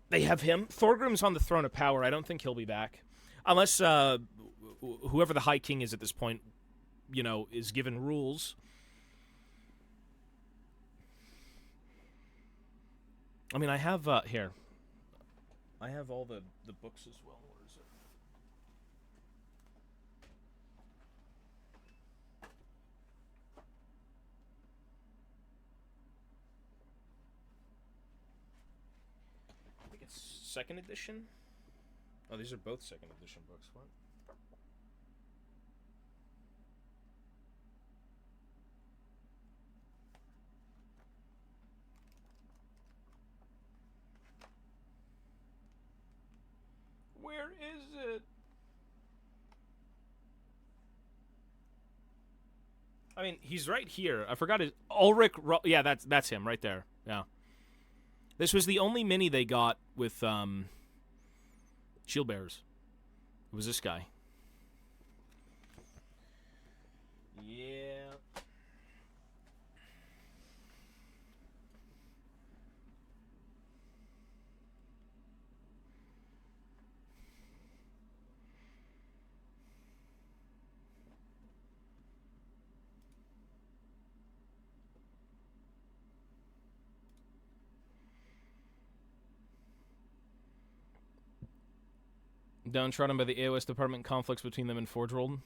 they have him. Thorgrim's on the throne of power. I don't think he'll be back. Unless whoever the High King is at this point, you know, is given rules. I mean, I have, here. I have all the books as well. Where is it? I think it's 2nd edition. Oh, these are both 2nd edition books. What? Where is it? I mean, he's right here. I forgot his Ulrich. Yeah, that's him right there. Yeah. This was the only mini they got with shield bearers. It was this guy. Yeah. Downtrodden by the AOS department, conflicts between them and Forge World.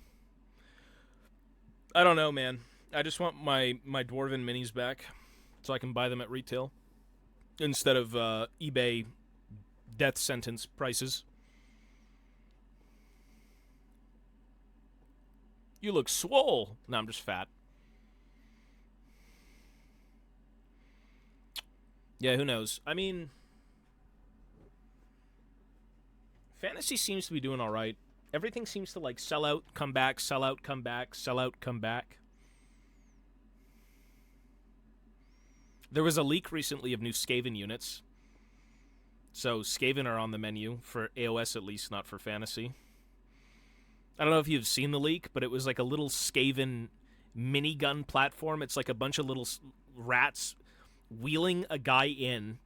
I don't know, man. I just want my Dwarven minis back so I can buy them at retail instead of eBay death sentence prices. You look swole. No, I'm just fat. Yeah, who knows? I mean, fantasy seems to be doing all right. Everything seems to, like, sell out, come back, sell out, come back, sell out, come back. There was a leak recently of new Skaven units. So Skaven are on the menu, for AOS at least, not for fantasy. I don't know if you've seen the leak, but it was like a little Skaven minigun platform. It's like a bunch of little rats wheeling a guy in,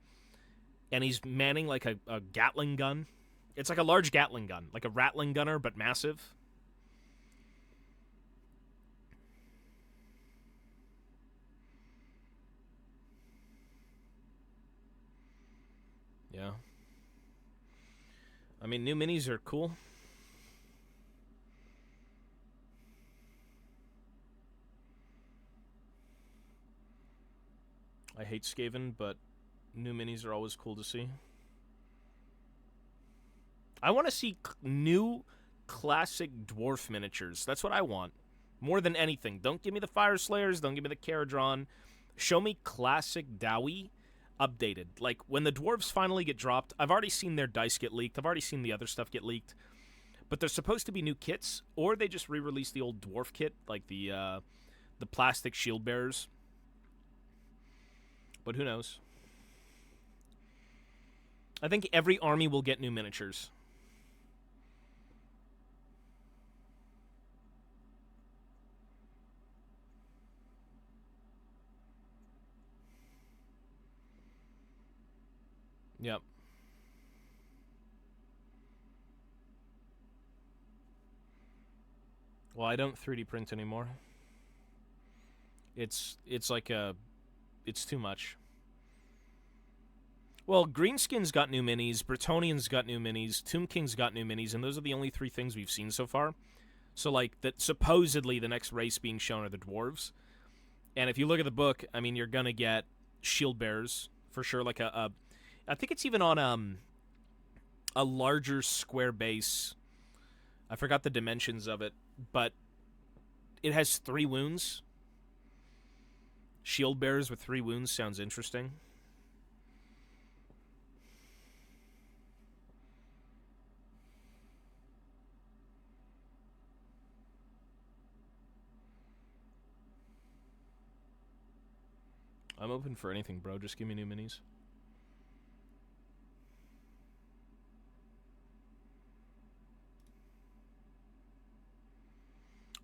and he's manning like a Gatling gun. It's like a large Gatling gun, like a Rattling gunner, but massive. Yeah. I mean, new minis are cool. I hate Skaven, but new minis are always cool to see. I want to see new classic dwarf miniatures. That's what I want. More than anything. Don't give me the Fire Slayers. Don't give me the Caradron. Show me classic Dowie updated. Like, when the dwarves finally get dropped, I've already seen their dice get leaked. I've already seen the other stuff get leaked. But there's supposed to be new kits, or they just re-release the old dwarf kit, like the plastic shield bearers. But who knows? I think every army will get new miniatures. Yep. Well, I don't 3D print anymore. It's like it's too much. Well, Greenskin's got new minis, Bretonnian's got new minis, Tomb King's got new minis, and those are the only 3 things we've seen so far. So, like, that supposedly the next race being shown are the dwarves. And if you look at the book, I mean, you're gonna get shield bearers for sure. Like I think it's even on a larger square base. I forgot the dimensions of it, but it has 3 wounds. Shield bearers with 3 wounds sounds interesting. I'm open for anything, bro. Just give me new minis.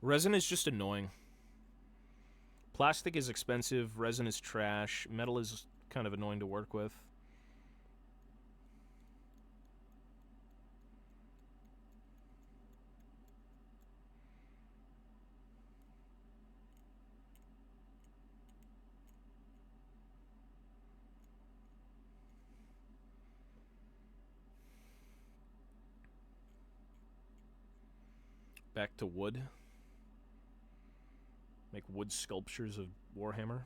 Resin is just annoying. Plastic is expensive. Resin is trash. Metal is kind of annoying to work with. Back to wood. Make wood sculptures of Warhammer.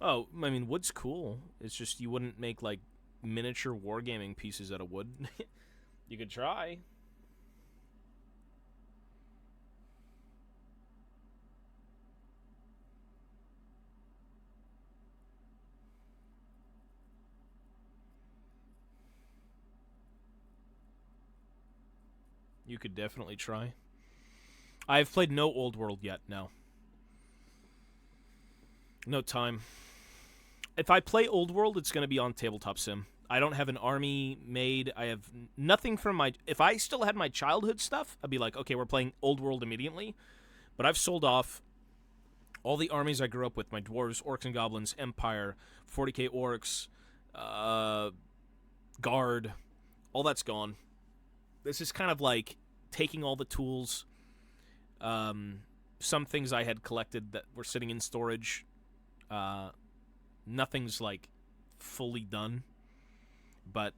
Oh, I mean, wood's cool. It's just you wouldn't make, like, miniature wargaming pieces out of wood. You could try. You could definitely try. I've played no Old World yet, no. No time. If I play Old World, it's going to be on Tabletop Sim. I don't have an army made. I have nothing from my... If I still had my childhood stuff, I'd be like, okay, we're playing Old World immediately. But I've sold off all the armies I grew up with. My dwarves, orcs and goblins, Empire, 40k orcs, Guard. All that's gone. This is kind of like taking all the tools, some things I had collected that were sitting in storage. Nothing's, like, fully done. But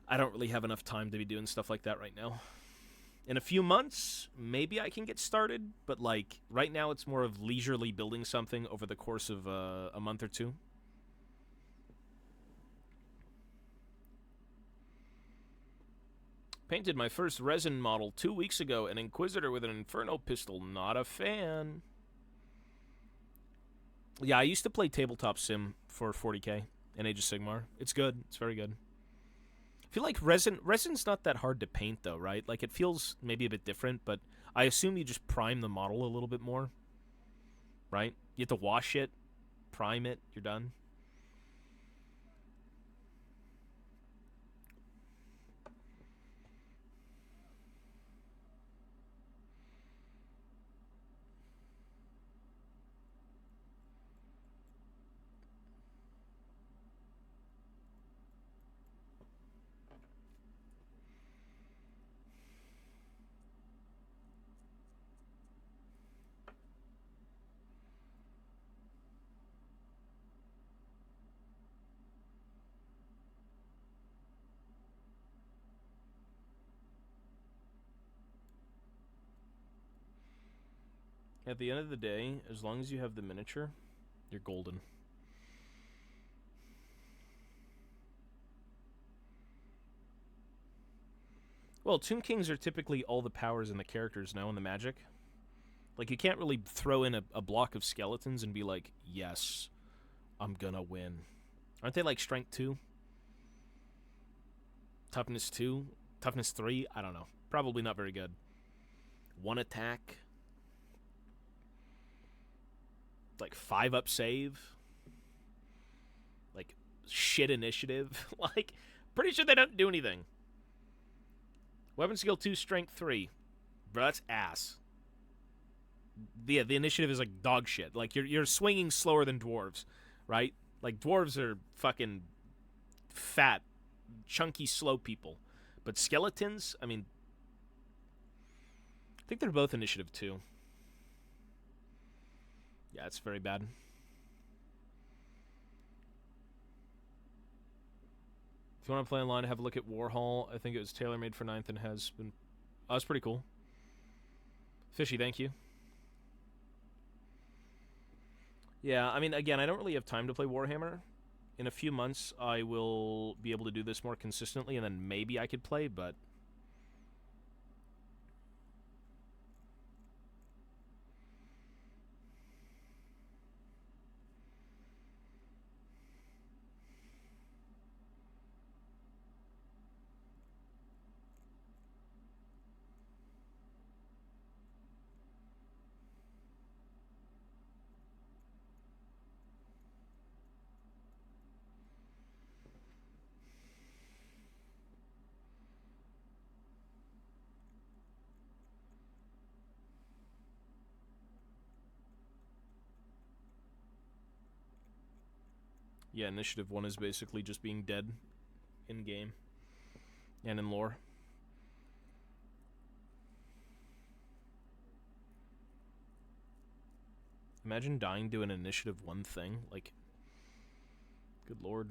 I don't really have enough time to be doing stuff like that right now. In a few months, maybe I can get started. But, like, right now it's more of leisurely building something over the course of a month or two. Painted my first resin model 2 weeks ago. An Inquisitor with an Inferno pistol. Not a fan. Yeah, I used to play Tabletop Sim for 40k in Age of Sigmar. It's good. It's very good. I feel like resin's not that hard to paint, though, right? Like, it feels maybe a bit different, but I assume you just prime the model a little bit more, right? You have to wash it, prime it, you're done. At the end of the day, as long as you have the miniature, you're golden. Well, Tomb Kings are typically all the powers and the characters now and the magic. Like, you can't really throw in a block of skeletons and be like, yes, I'm gonna win. Aren't they like Strength 2? Toughness 2? Toughness 3? I don't know. Probably not very good. 1 attack. Like 5-up save. Like, shit initiative. Like, pretty sure they don't do anything. Weapon skill 2, strength 3. Bro, that's ass. Yeah, the initiative is like dog shit. Like, you're swinging slower than dwarves, right? Like, dwarves are fucking fat, chunky, slow people. But skeletons, I mean, I think they're both initiative 2. Yeah, it's very bad. If you want to play online, have a look at Warhol. I think it was tailor-made for 9th and has been... Oh, that's pretty cool. Fishy, thank you. Yeah, I mean, again, I don't really have time to play Warhammer. In a few months, I will be able to do this more consistently, and then maybe I could play, but... Yeah, Initiative 1 is basically just being dead in-game and in lore. Imagine dying to an Initiative 1 thing. Like, good lord.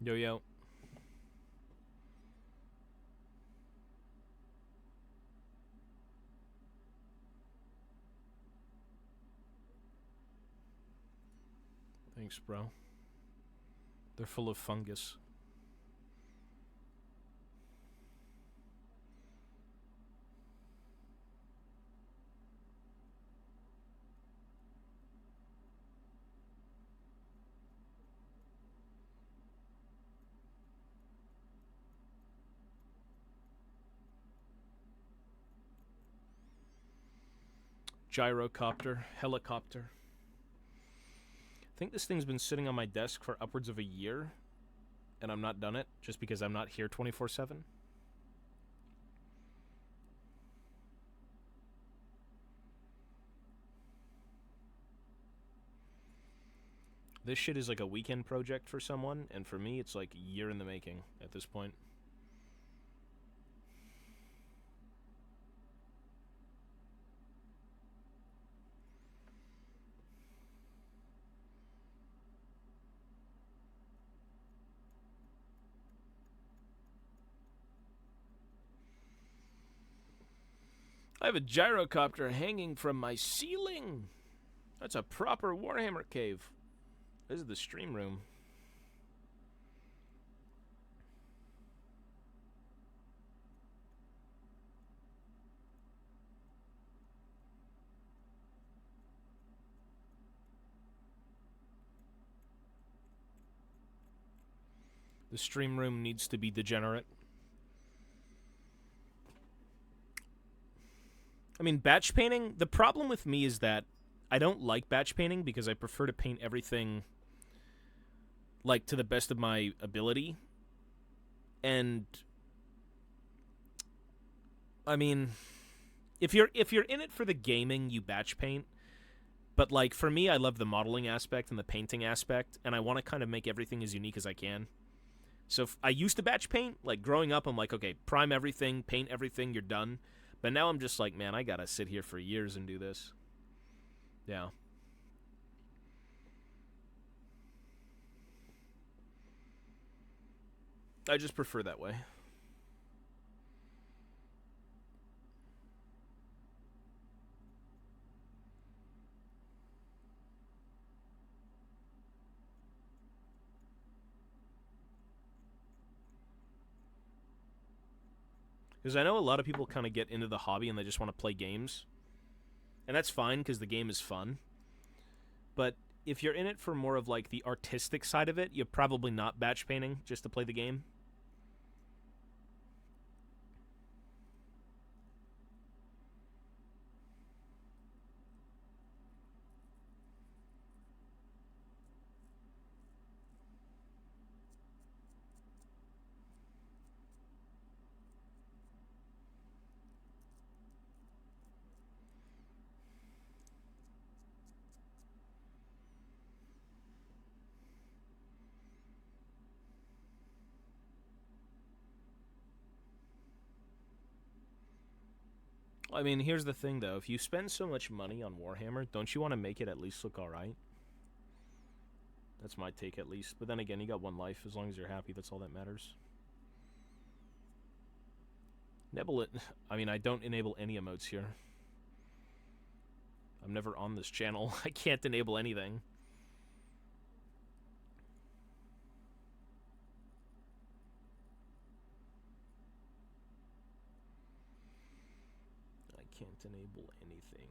Yo, yo. Thanks, bro. They're full of fungus. Gyrocopter. Helicopter. I think this thing's been sitting on my desk for upwards of a year, and I'm not done it, just because I'm not here 24/7. This shit is like a weekend project for someone, and for me, it's like a year in the making at this point. I have a gyrocopter hanging from my ceiling. That's a proper Warhammer cave. This is the stream room. The stream room needs to be degenerate. I mean, batch painting, the problem with me is that I don't like batch painting because I prefer to paint everything like to the best of my ability. And I mean, if you're in it for the gaming, you batch paint. But like for me, I love the modeling aspect and the painting aspect, and I want to kind of make everything as unique as I can. So I used to batch paint. Like growing up, I'm like, okay, prime everything, paint everything, you're done. But now I'm just like, man, I gotta sit here for years and do this. Yeah. I just prefer that way. Because I know a lot of people kind of get into the hobby and they just want to play games. And that's fine because the game is fun. But if you're in it for more of like the artistic side of it, you're probably not batch painting just to play the game. I mean, here's the thing, though. If you spend so much money on Warhammer, don't you want to make it at least look alright? That's my take, at least. But then again, you got one life. As long as you're happy, that's all that matters. Enable it. I mean, I don't enable any emotes here. I'm never on this channel. I can't enable anything. I can't enable anything.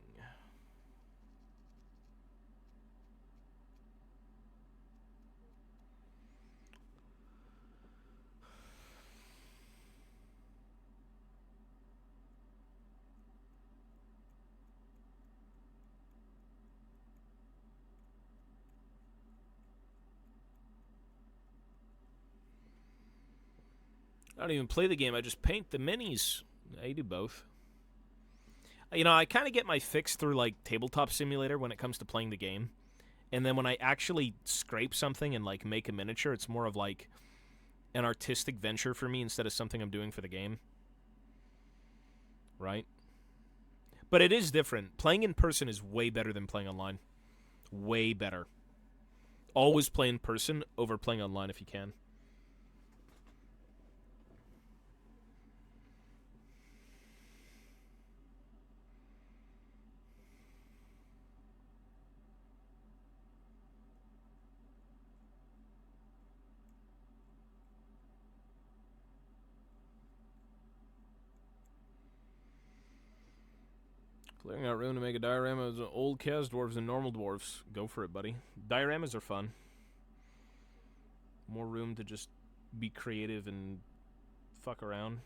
I don't even play the game. I just paint the minis. I do both. You know, I kind of get my fix through, like, Tabletop Simulator when it comes to playing the game. And then when I actually scrape something and, like, make a miniature, it's more of, like, an artistic venture for me instead of something I'm doing for the game. Right? But it is different. Playing in person is way better than playing online. Way better. Always play in person over playing online if you can. Clearing out room to make a diorama of old chaos dwarves and normal dwarves. Go for it, buddy. Dioramas are fun. More room to just be creative and fuck around.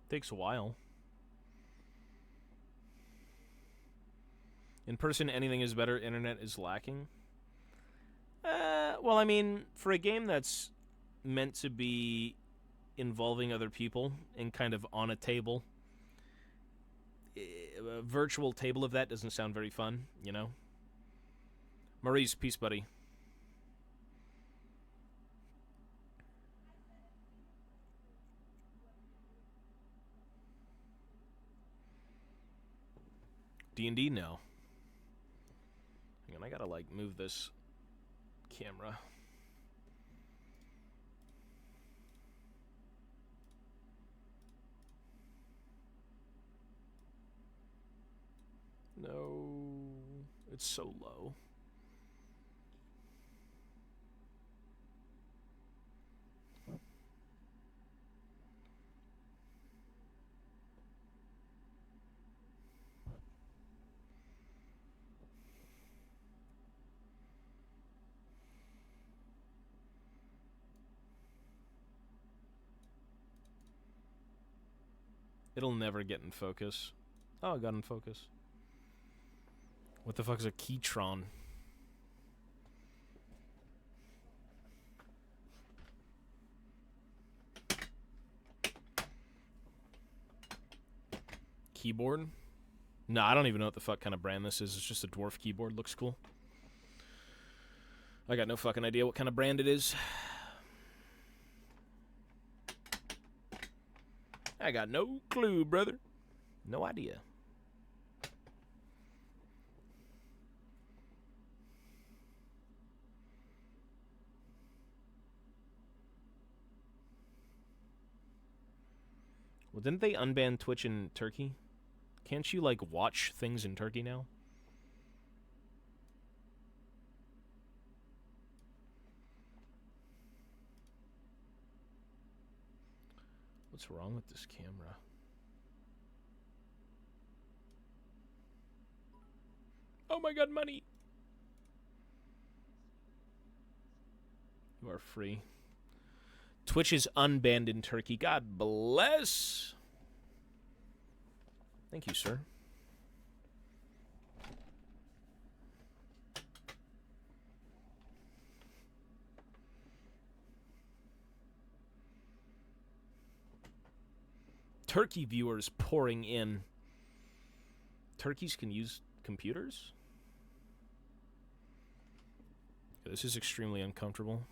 Takes a while. In person, anything is better. Internet is lacking. Well, I mean, for a game that's meant to be involving other people and kind of on a table, a virtual table of that doesn't sound very fun, you know? Maurice, peace, buddy. D&D now. Hang on, I gotta, like, move this camera. No, it's so low. It'll never get in focus. Oh, it got in focus. What the fuck is a keytron? Keyboard? No, I don't even know what the fuck kind of brand this is. It's just a dwarf keyboard. Looks cool. I got no fucking idea what kind of brand it is. I got no clue, brother. No idea. Well, didn't they unban Twitch in Turkey? Can't you, like, watch things in Turkey now? What's wrong with this camera? Oh my god, money. You are free. Twitch is unbanned in Turkey. God bless. Thank you, sir. Turkey viewers pouring in. Turkeys can use computers? This is extremely uncomfortable.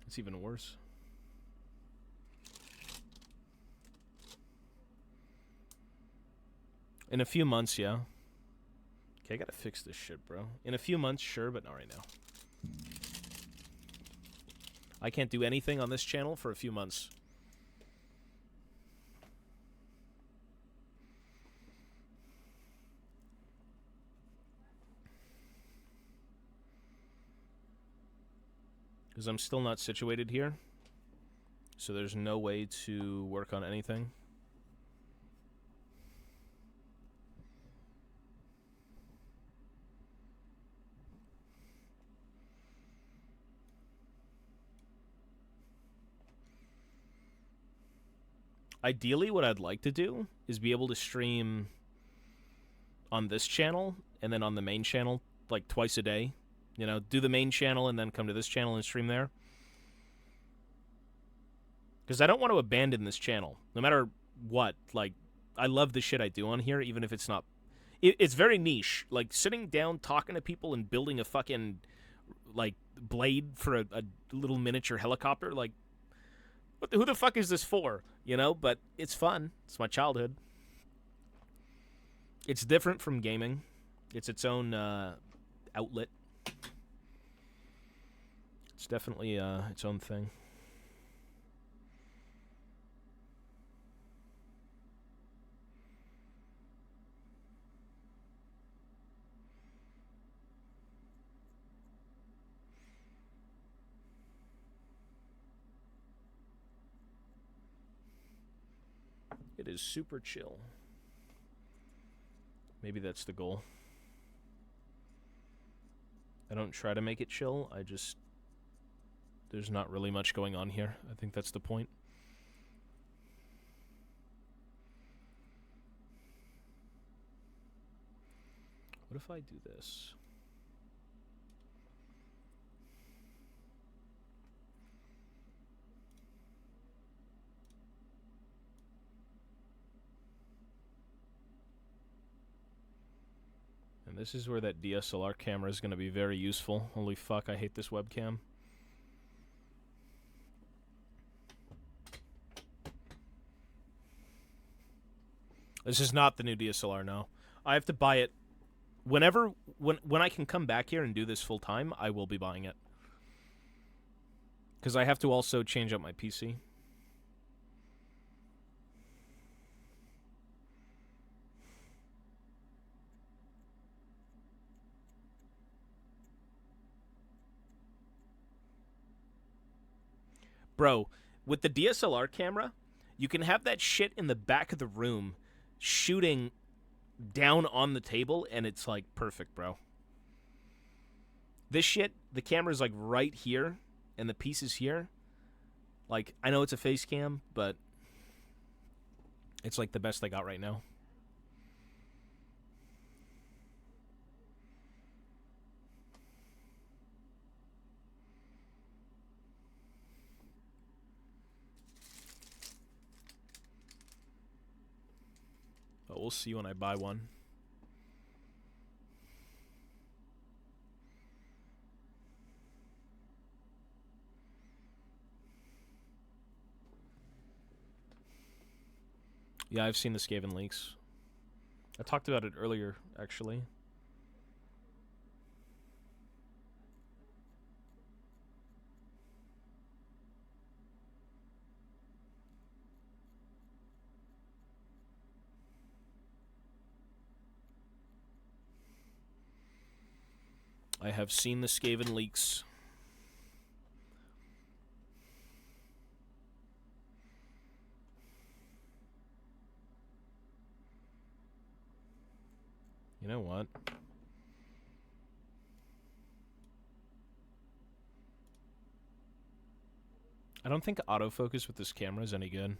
It's even worse. In a few months, yeah. Okay, I gotta fix this shit, bro. In a few months, sure, but not right now. I can't do anything on this channel for a few months. Because I'm still not situated here. So there's no way to work on anything. Ideally, what I'd like to do is be able to stream on this channel and then on the main channel like twice a day. You know, do the main channel and then come to this channel and stream there. Because I don't want to abandon this channel, no matter what. Like, I love the shit I do on here, even if it's not... It's very niche. Like, sitting down, talking to people, and building a fucking, like, blade for a little miniature helicopter. Like, who the fuck is this for? You know? But it's fun. It's my childhood. It's different from gaming. It's its own outlet. It's definitely its own thing. It is super chill. Maybe that's the goal. I don't try to make it chill. I just... There's not really much going on here. I think that's the point. What if I do this? And this is where that DSLR camera is going to be very useful. Holy fuck, I hate this webcam. This is not the new DSLR, no. I have to buy it whenever, when I can come back here and do this full time, I will be buying it. Because I have to also change out my PC. Bro, with the DSLR camera, you can have that shit in the back of the room shooting down on the table, and it's, like, perfect, bro. This shit, the camera's, like, right here, and the piece is here. Like, I know it's a face cam, but it's, like, the best I got right now. But we'll see when I buy one. Yeah, I've seen the Skaven leaks. I talked about it earlier, actually. I have seen the Skaven leaks. You know what? I don't think autofocus with this camera is any good.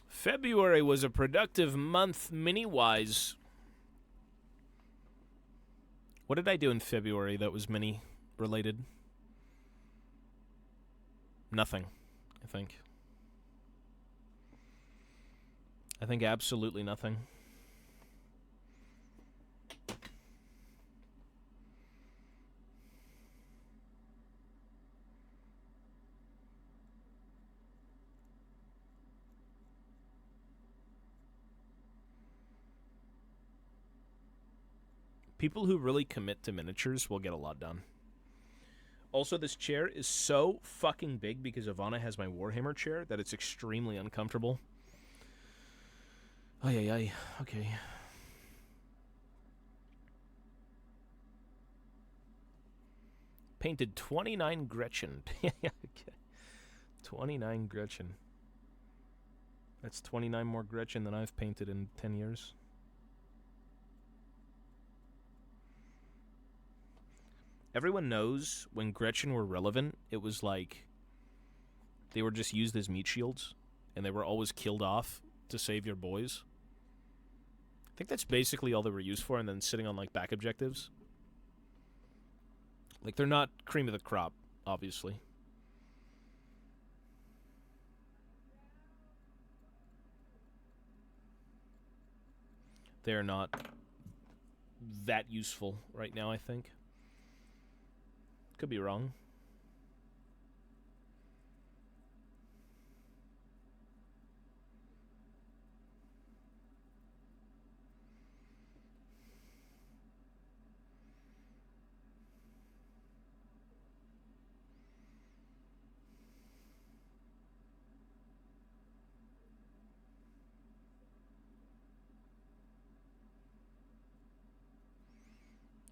February was a productive month mini-wise. What did I do in February that was mini-related? Nothing, I think. I think absolutely nothing. People who really commit to miniatures will get a lot done. Also, this chair is so fucking big because Ivana has my Warhammer chair that it's extremely uncomfortable. Ay, ay, ay. Okay. Painted 29 Gretchen. Okay. 29 Gretchen. That's 29 more Gretchen than I've painted in 10 years. Everyone knows when Gretchen were relevant, it was like they were just used as meat shields, and they were always killed off to save your boys. I think that's basically all they were used for, and then sitting on like back objectives. Like, they're not cream of the crop, obviously. They're not that useful right now, I think. Could be wrong.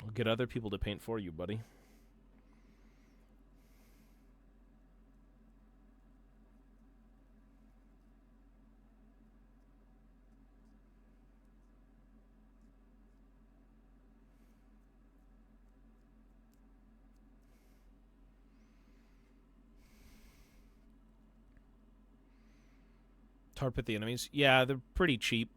I'll get other people to paint for you, buddy. Tarp at the enemies. Yeah, they're pretty cheap.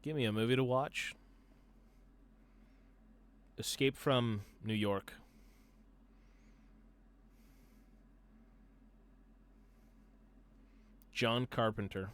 Give me a movie to watch. Escape from New York. John Carpenter.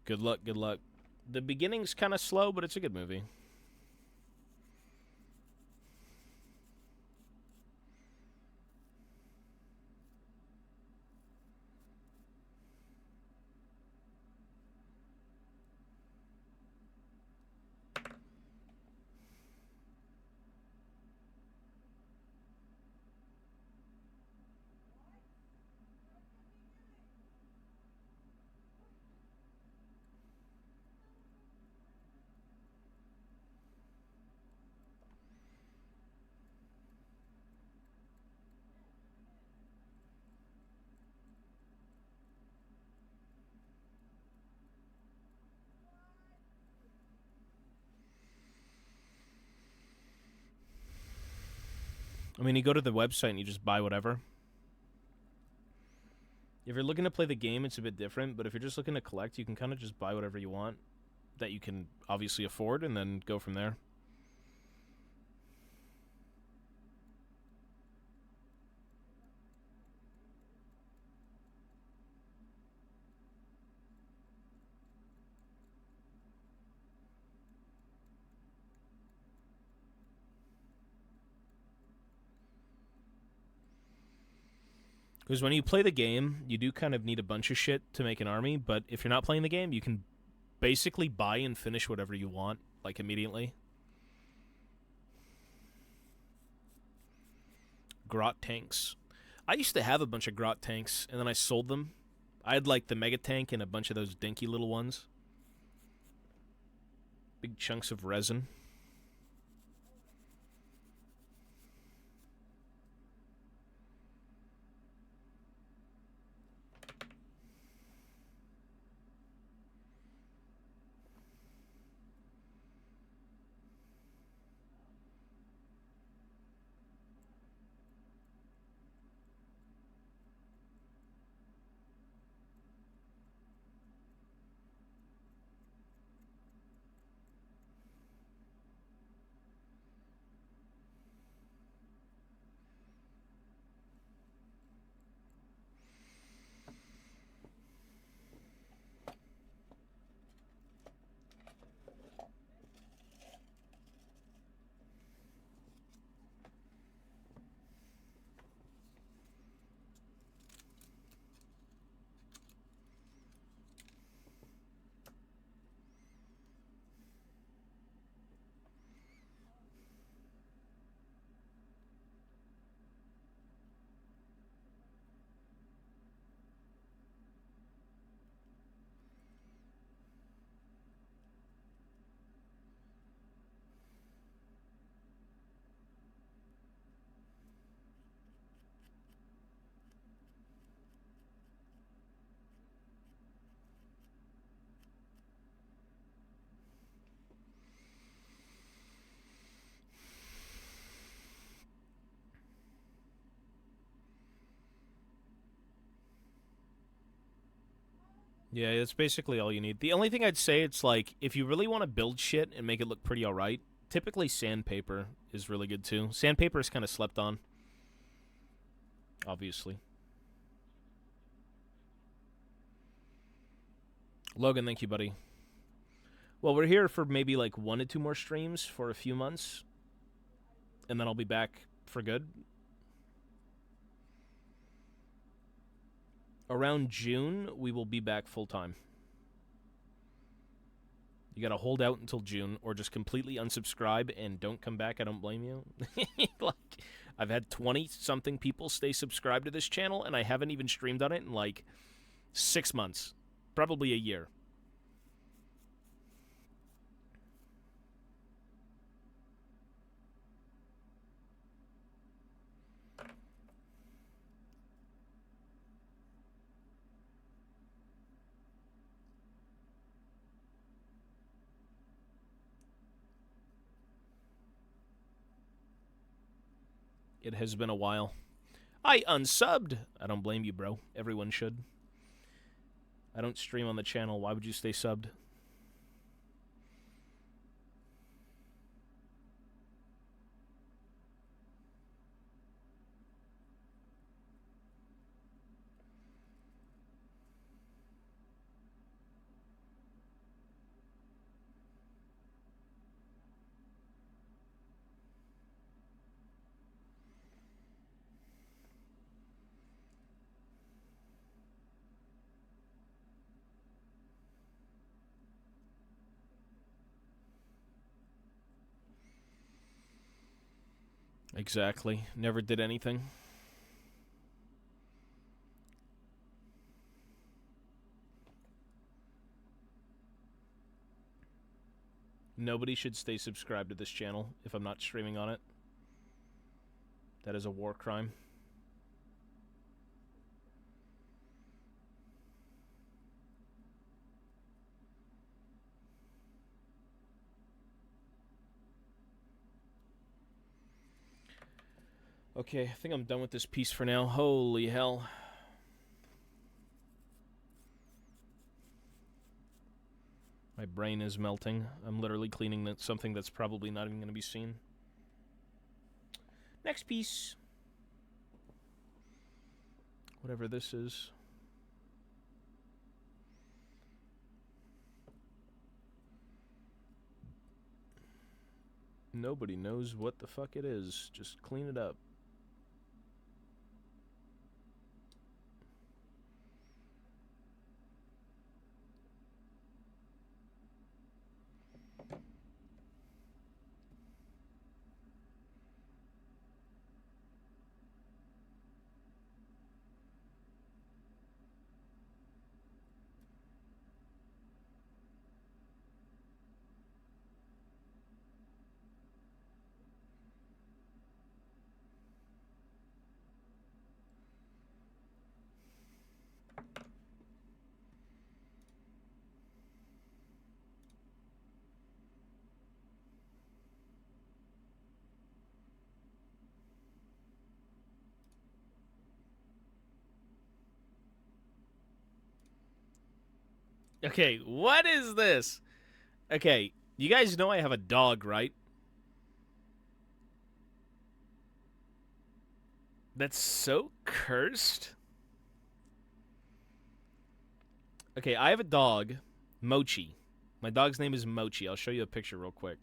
Good luck, good luck. The beginning's kind of slow, but it's a good movie. I mean, you go to the website and you just buy whatever. If you're looking to play the game, it's a bit different, but if you're just looking to collect, you can kind of just buy whatever you want that you can obviously afford and then go from there. Because when you play the game, you do kind of need a bunch of shit to make an army, but if you're not playing the game, you can basically buy and finish whatever you want, like, immediately. Grot tanks. I used to have a bunch of Grot tanks, and then I sold them. I had, like, the Mega Tank and a bunch of those dinky little ones. Big chunks of resin. Yeah, it's basically all you need. The only thing I'd say, it's like, if you really want to build shit and make it look pretty alright, typically sandpaper is really good too. Sandpaper is kind of slept on, obviously. Logan, thank you, buddy. Well, we're here for maybe like 1 to 2 more streams for a few months, and then I'll be back for good. Around June, we will be back full-time. You gotta hold out until June, or just completely unsubscribe and don't come back. I don't blame you. Like, I've had 20-something people stay subscribed to this channel, and I haven't even streamed on it in, like, 6 months. Probably a year. It has been a while. I unsubbed! I don't blame you, bro. Everyone should. I don't stream on the channel. Why would you stay subbed? Exactly. Never did anything. Nobody should stay subscribed to this channel if I'm not streaming on it. That is a war crime. Okay, I think I'm done with this piece for now. Holy hell. My brain is melting. I'm literally cleaning something that's probably not even going to be seen. Next piece. Whatever this is. Nobody knows what the fuck it is. Just clean it up. Okay, what is this? Okay, you guys know I have a dog, right? That's so cursed. Okay, I have a dog, Mochi. My dog's name is Mochi. I'll show you a picture real quick.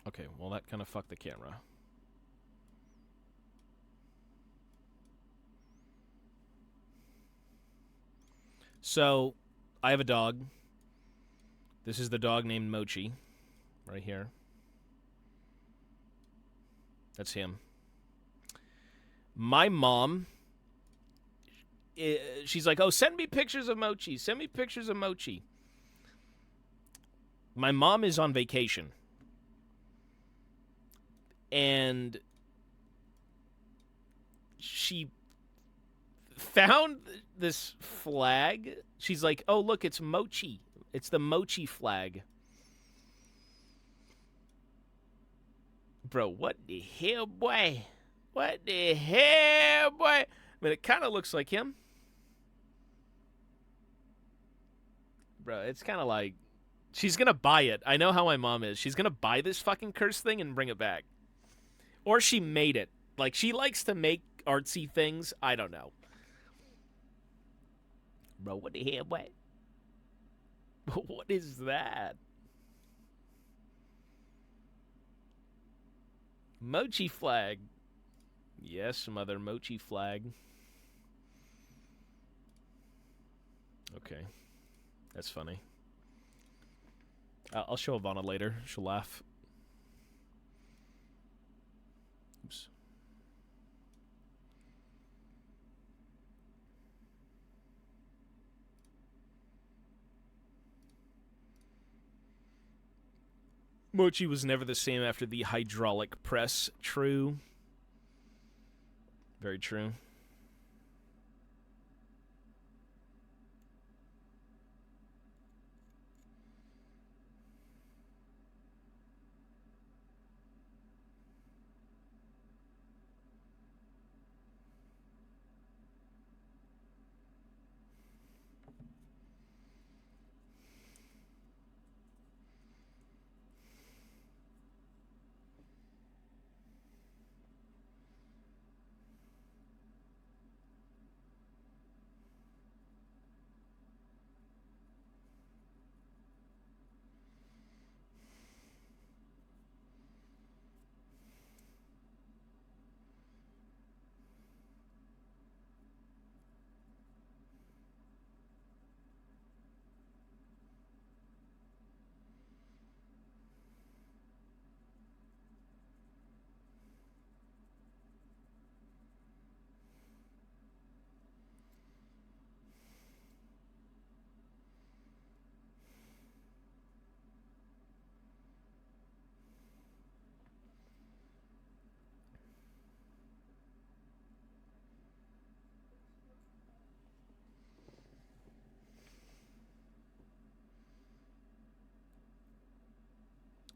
Okay, well, that kind of fucked the camera. So, I have a dog. This is the dog named Mochi, right here. That's him. My mom, she's like, oh, send me pictures of Mochi. Send me pictures of Mochi. My mom is on vacation. And she found this flag. She's like, oh, look, it's Mochi. It's the Mochi flag. Bro, what the hell, boy? What the hell, boy? I mean, it kind of looks like him. Bro, it's kind of like... She's going to buy it. I know how my mom is. She's going to buy this fucking cursed thing and bring it back. Or she made it. Like, she likes to make artsy things. I don't know. Bro, what the hell, boy? What is that? Mochi flag. Yes, mother, Mochi flag. Okay. That's funny. I'll show Ivana later. She'll laugh. Oops. Mochi was never the same after the hydraulic press. True. Very true.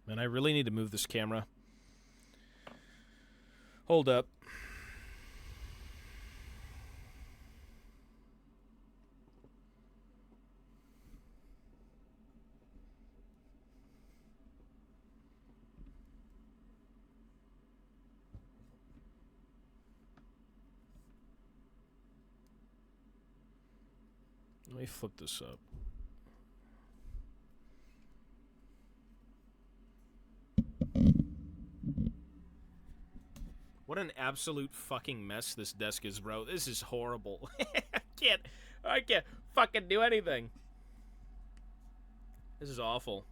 Man, I really need to move this camera. Hold up. Let me flip this up. What an absolute fucking mess this desk is, bro. This is horrible. I can't fucking do anything. This is awful.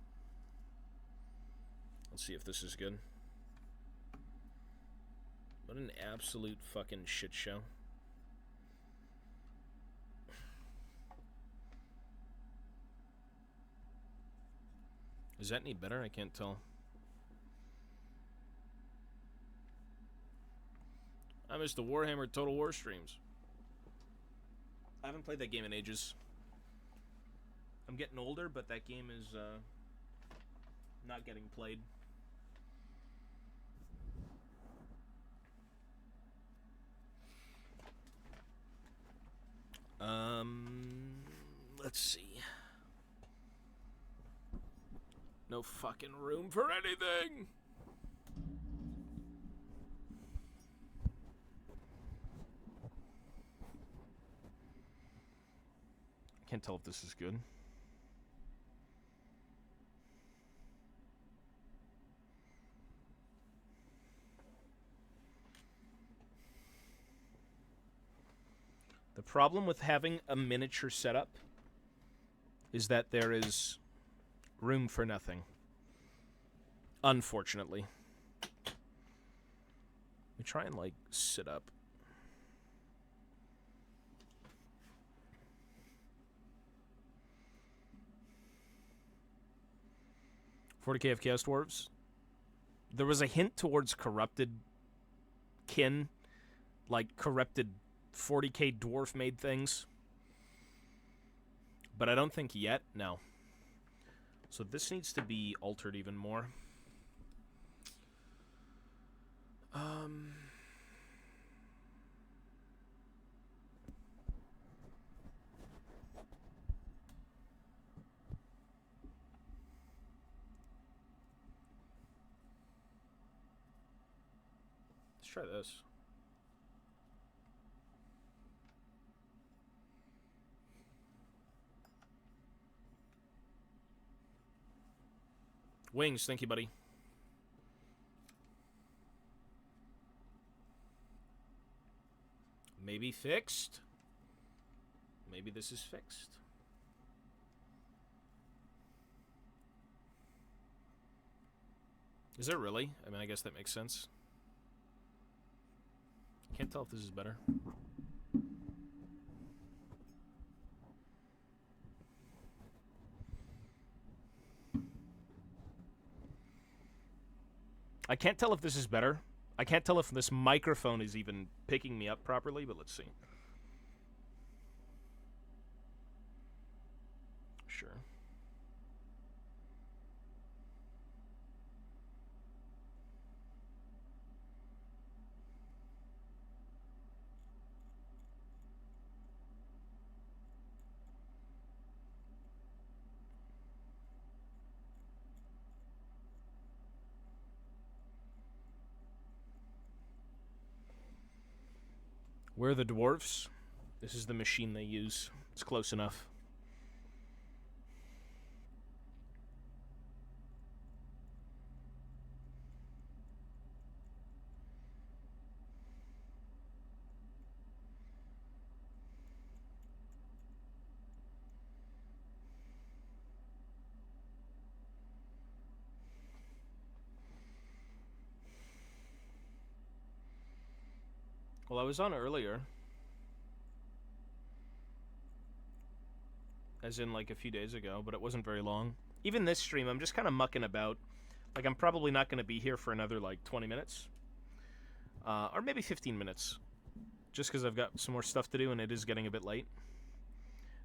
Let's see if this is good. What an absolute fucking shit show. Is that any better? I can't tell. I missed the Warhammer Total War streams. I haven't played that game in ages. I'm getting older, but that game is not getting played. Let's see. No fucking room for anything. Can't tell if this is good. The problem with having a miniature setup is that there is room for nothing. Unfortunately. We try and, like, sit up. 40k of Chaos Dwarves. There was a hint towards corrupted kin, like corrupted 40k dwarf made things. But I don't think yet, no. So this needs to be altered even more. Let's try this. Wings, thank you, buddy. Maybe fixed. Maybe this is fixed. Is it really? I mean, I guess that makes sense. Can't tell if this is better. I can't tell if this is better. I can't tell if this microphone is even picking me up properly, but let's see. Sure. Where are the dwarfs? This is the machine they use. It's close enough. Well, I was on earlier. As in, like, a few days ago, but it wasn't very long. Even this stream, I'm just kind of mucking about. Like, I'm probably not going to be here for another, like, 20 minutes. Or maybe 15 minutes. Just because I've got some more stuff to do, and it is getting a bit late.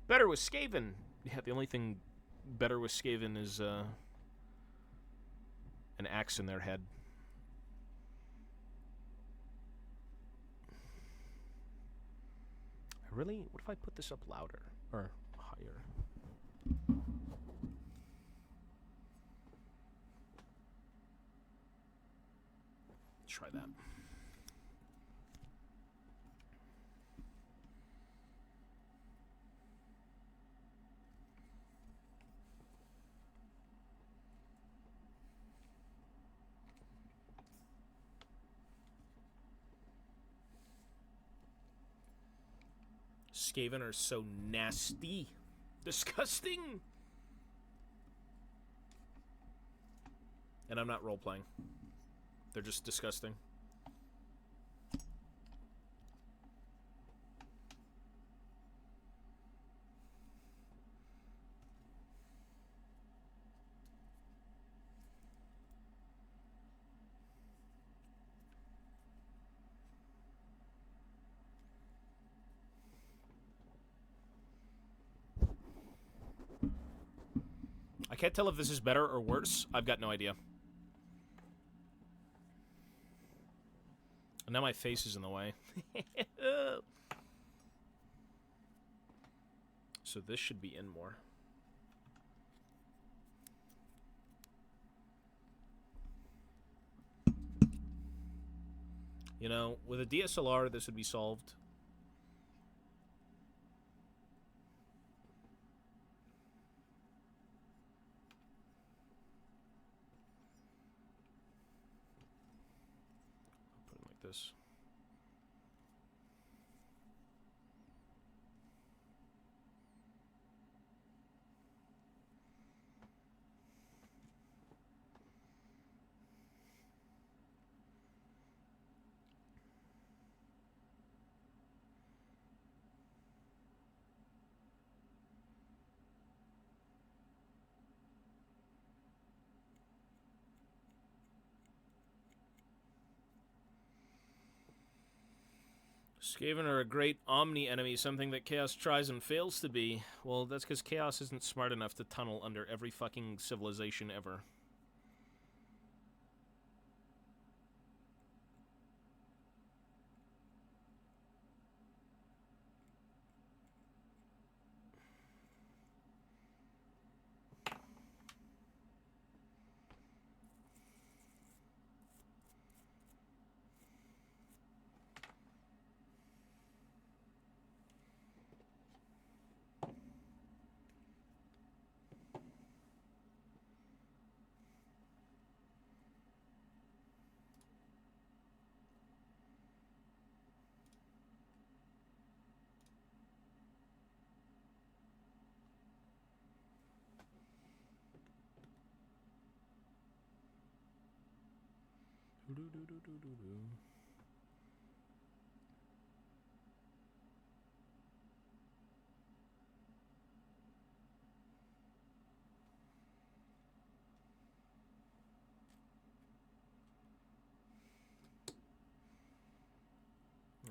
Better with Skaven. Yeah, the only thing better with Skaven is, an axe in their head. Really? What if I put this up louder? Or higher? Try that. Skaven are so nasty. Disgusting. And I'm not role-playing. They're just disgusting. I can't tell if this is better or worse. I've got no idea. And now my face is in the way. So this should be in more. You know, with a DSLR, this would be solved. I'll put it like this. Skaven are a great omni enemy, something that Chaos tries and fails to be. Well, that's because Chaos isn't smart enough to tunnel under every fucking civilization ever.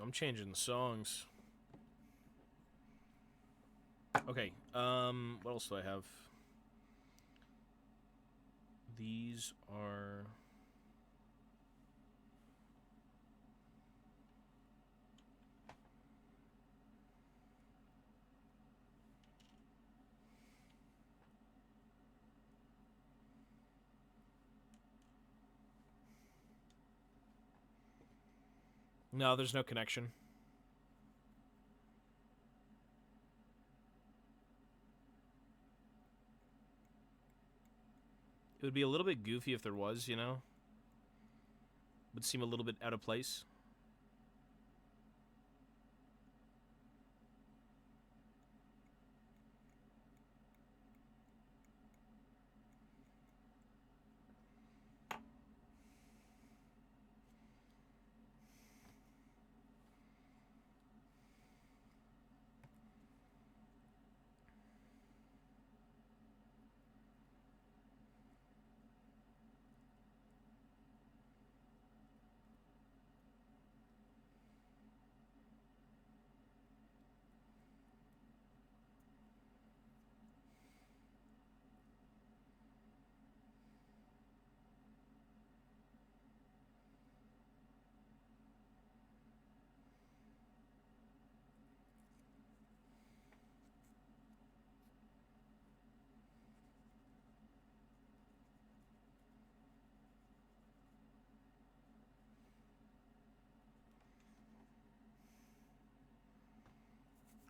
I'm changing the songs. Okay, what else do I have? These are... No, there's no connection. It would be a little bit goofy if there was, you know? Would seem a little bit out of place.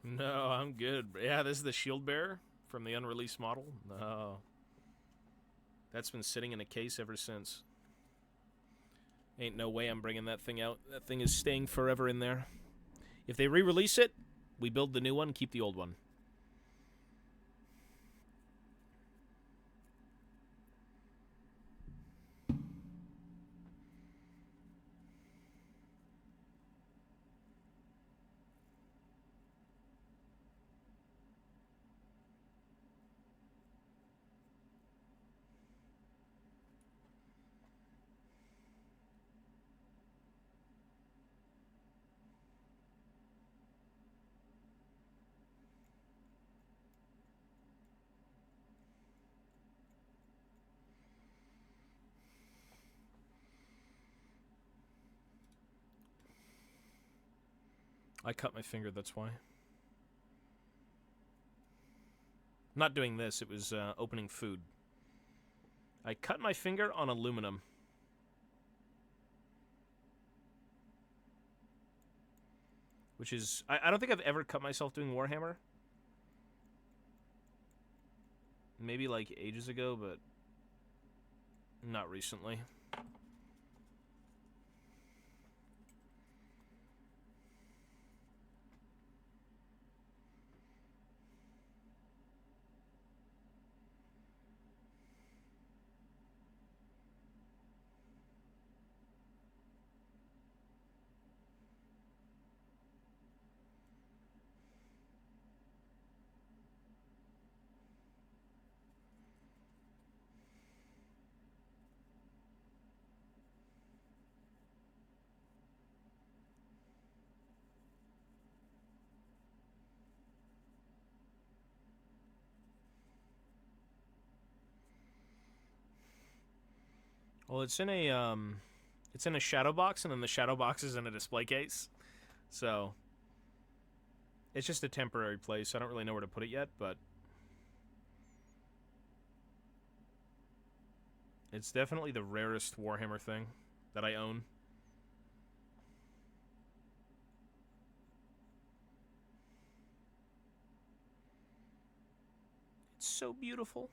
No, I'm good. Yeah, this is the shield bearer from the unreleased model. No. That's been sitting in a case ever since. Ain't no way I'm bringing that thing out. That thing is staying forever in there. If they re-release it, we build the new one, keep the old one. I cut my finger, that's why. Not doing this, it was opening food. I cut my finger on aluminum. Which is... I don't think I've ever cut myself doing Warhammer. Maybe, like, ages ago, but... not recently. Well, it's in a shadow box, and then the shadow box is in a display case. So, it's just a temporary place. I don't really know where to put it yet, but it's definitely the rarest Warhammer thing that I own. It's so beautiful.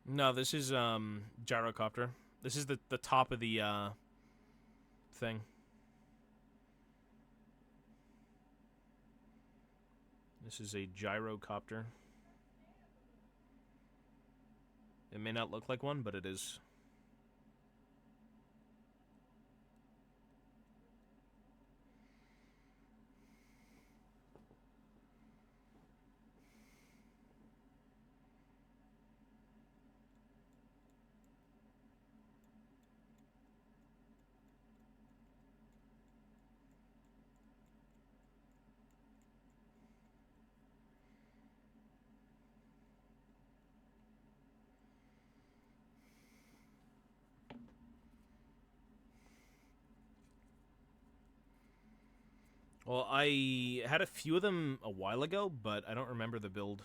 No, this is gyrocopter. This is the top of the thing. This is a gyrocopter. It may not look like one, but it is. Well, I had a few of them a while ago, but I don't remember the build.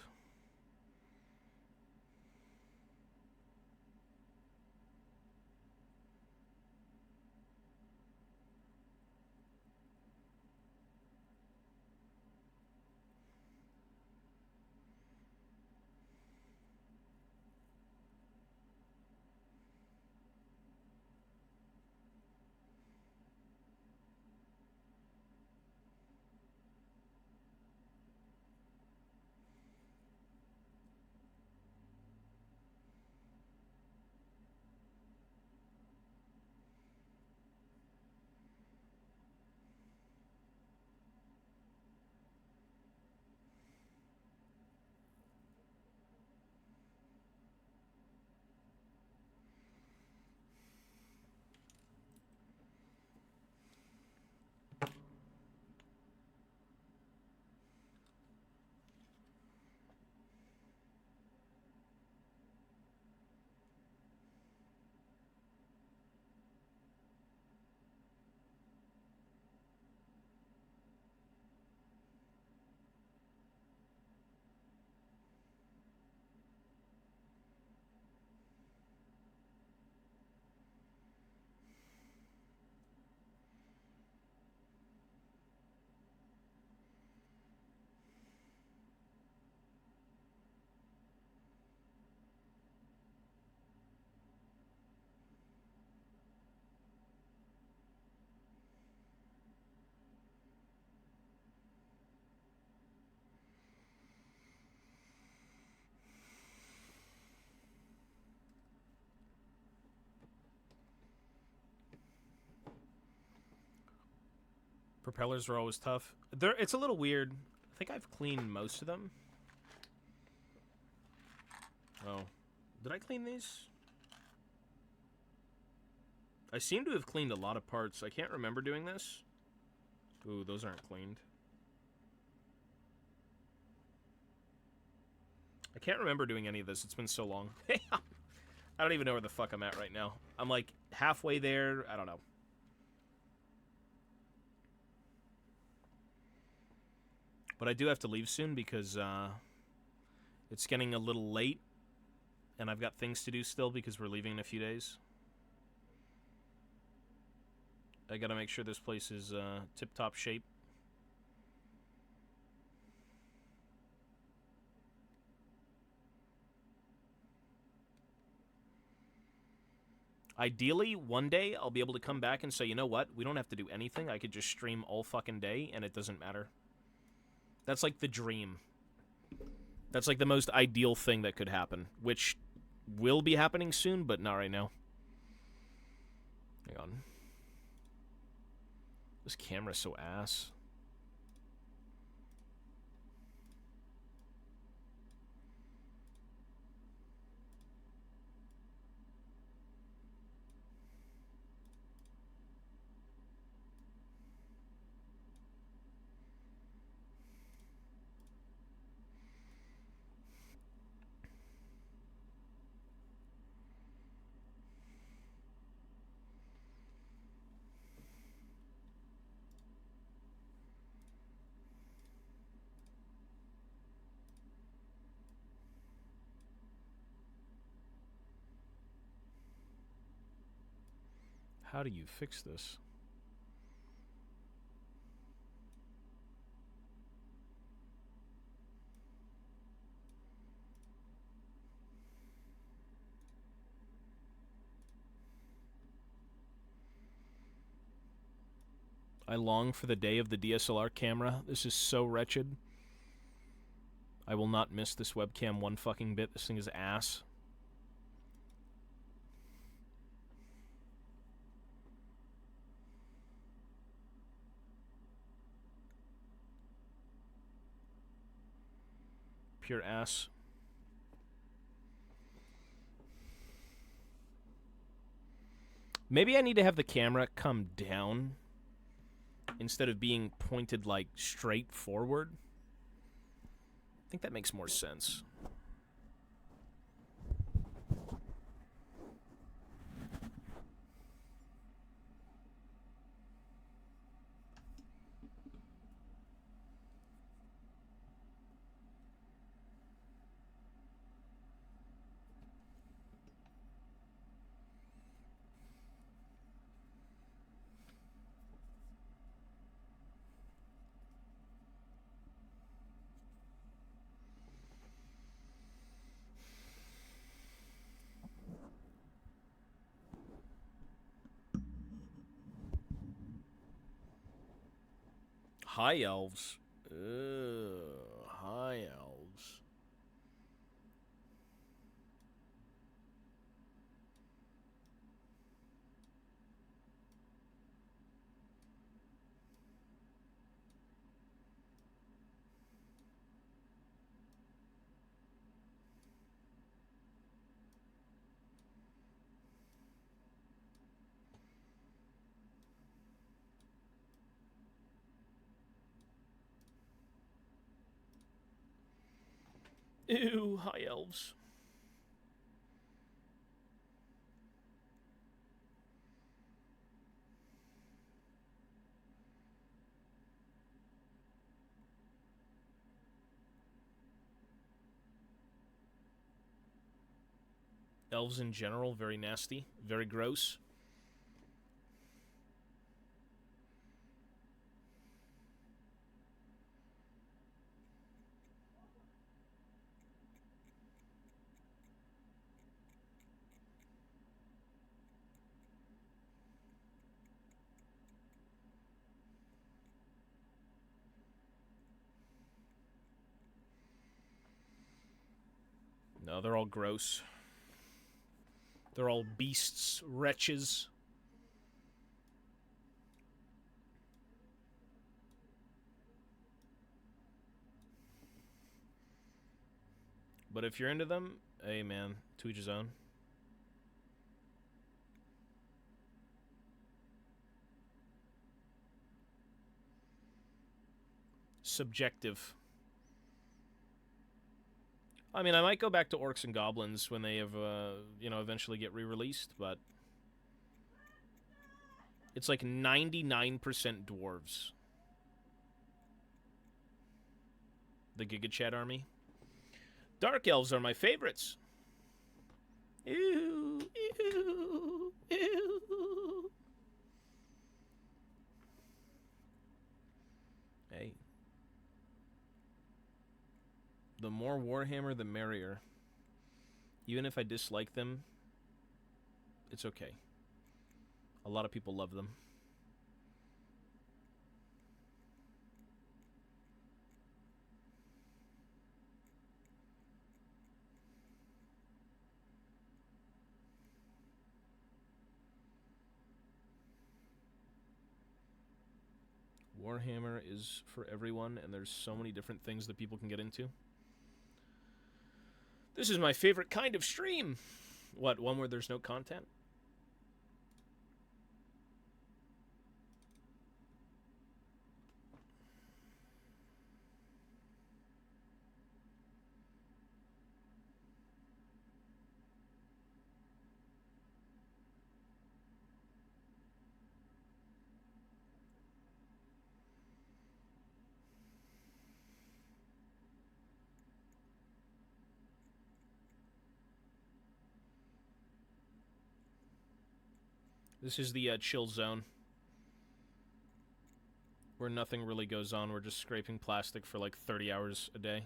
Propellers are always tough. It's a little weird. I think I've cleaned most of them. Oh. Did I clean these? I seem to have cleaned a lot of parts. I can't remember doing this. Ooh, those aren't cleaned. I can't remember doing any of this. It's been so long. I don't even know where the fuck I'm at right now. I'm like halfway there. I don't know. But I do have to leave soon because it's getting a little late. And I've got things to do still because we're leaving in a few days. I gotta make sure this place is tip-top shape. Ideally, one day, I'll be able to come back and say, you know what? We don't have to do anything. I could just stream all fucking day, and it doesn't matter. That's like the dream. That's like the most ideal thing that could happen, which will be happening soon, but not right now. Hang on. This camera's so ass. How do you fix this? I long for the day of the DSLR camera. This is so wretched. I will not miss this webcam one fucking bit. This thing is ass. Pure ass. Maybe I need to have the camera come down instead of being pointed, like, straight forward. I think that makes more sense. High elves. High elves. Ew, high elves. Elves in general, very nasty, very gross. No, they're all gross. They're all beasts, wretches. But if you're into them, hey man, to each his own. Subjective. I mean, I might go back to Orcs and Goblins when they have, you know, eventually get re-released, but it's like 99% dwarves. The Giga Chat army. Dark Elves are my favorites. Ew, ew, ew. Hey. The more Warhammer, the merrier. Even if I dislike them, it's okay. A lot of people love them. Warhammer is for everyone, and there's so many different things that people can get into. This is my favorite kind of stream. What, one where there's no content? This is the chill zone, where nothing really goes on. We're just scraping plastic for like 30 hours a day.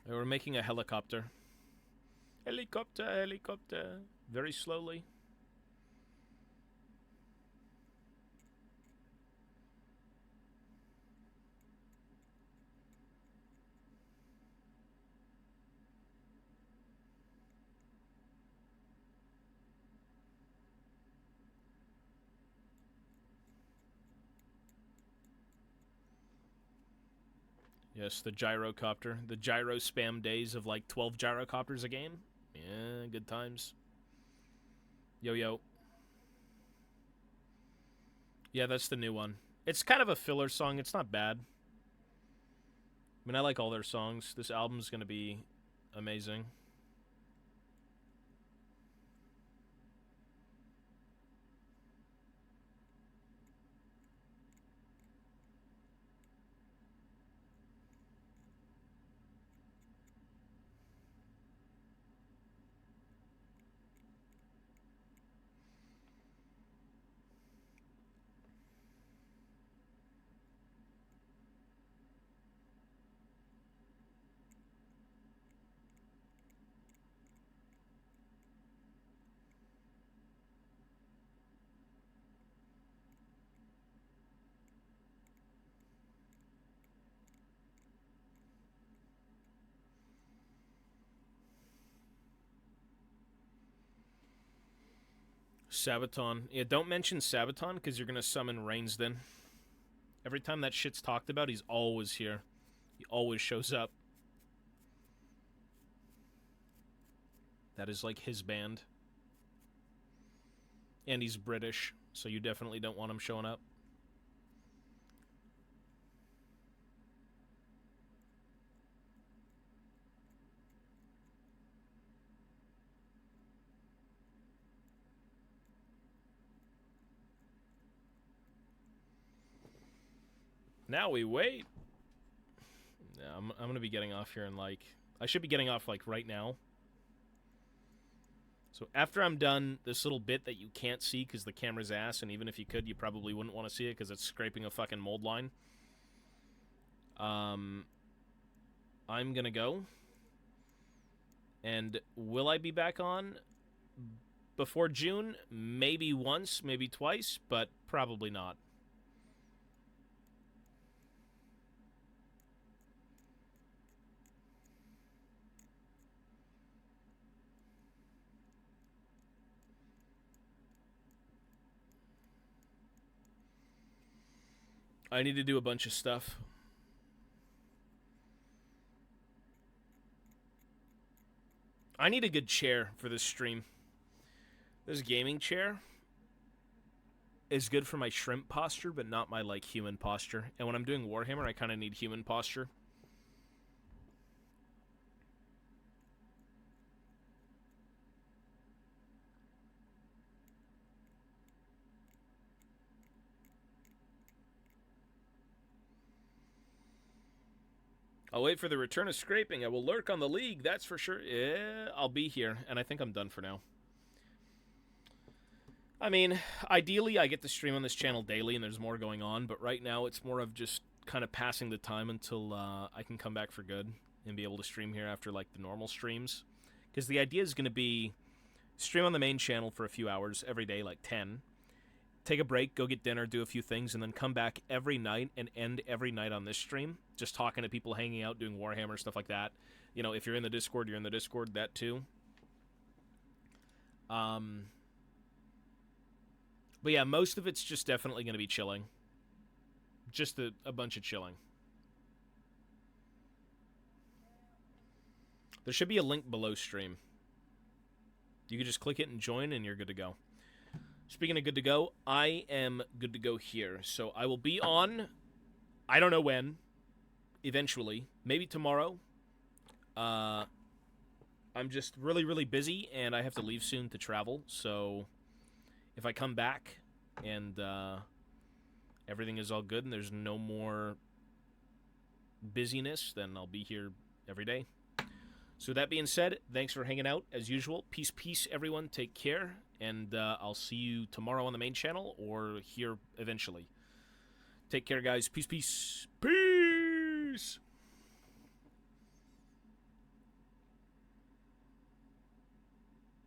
We're making a helicopter. Helicopter, helicopter. Very slowly. Yes, the gyrocopter. The gyro spam days of like 12 gyrocopters a game. Yeah, good times. Yo, yo. Yeah, that's the new one. It's kind of a filler song. It's not bad. I mean, I like all their songs. This album's going to be amazing. Sabaton. Yeah, don't mention Sabaton because you're going to summon Rainsden. Every time that shit's talked about, he's always here. He always shows up. That is like his band. And he's British, so you definitely don't want him showing up. Now we wait. Yeah, I'm going to be getting off here in like... I should be getting off like right now. So after I'm done this little bit that you can't see because the camera's ass, and even if you could, you probably wouldn't want to see it because it's scraping a fucking mold line. I'm gonna go. And will I be back on before June? Maybe once, maybe twice, but probably not. I need to do a bunch of stuff. I need a good chair for this stream. This gaming chair is good for my shrimp posture, but not my, like, human posture. And when I'm doing Warhammer, I kind of need human posture. I'll wait for the return of scraping. I will lurk on the league, that's for sure. Yeah, I'll be here, and I think I'm done for now. I mean, ideally, I get to stream on this channel daily, and there's more going on, but right now it's more of just kind of passing the time until I can come back for good and be able to stream here after, like, the normal streams. Because the idea is going to be stream on the main channel for a few hours every day, like 10. Take a break, go get dinner, do a few things, and then come back every night and end every night on this stream, just talking to people, hanging out, doing Warhammer, stuff like that. You know, if you're in the Discord, you're in the Discord, that too. But yeah, most of it's just definitely going to be chilling. Just a bunch of chilling. There should be a link below stream. You can just click it and join, and you're good to go. Speaking of good to go, I am good to go here. So I will be on, I don't know when, eventually, maybe tomorrow. I'm just really, really busy, and I have to leave soon to travel. So if I come back and everything is all good and there's no more busyness, then I'll be here every day. So that being said, thanks for hanging out, as usual. Peace, peace, everyone. Take care, and I'll see you tomorrow on the main channel or here eventually. Take care, guys. Peace, peace. Peace!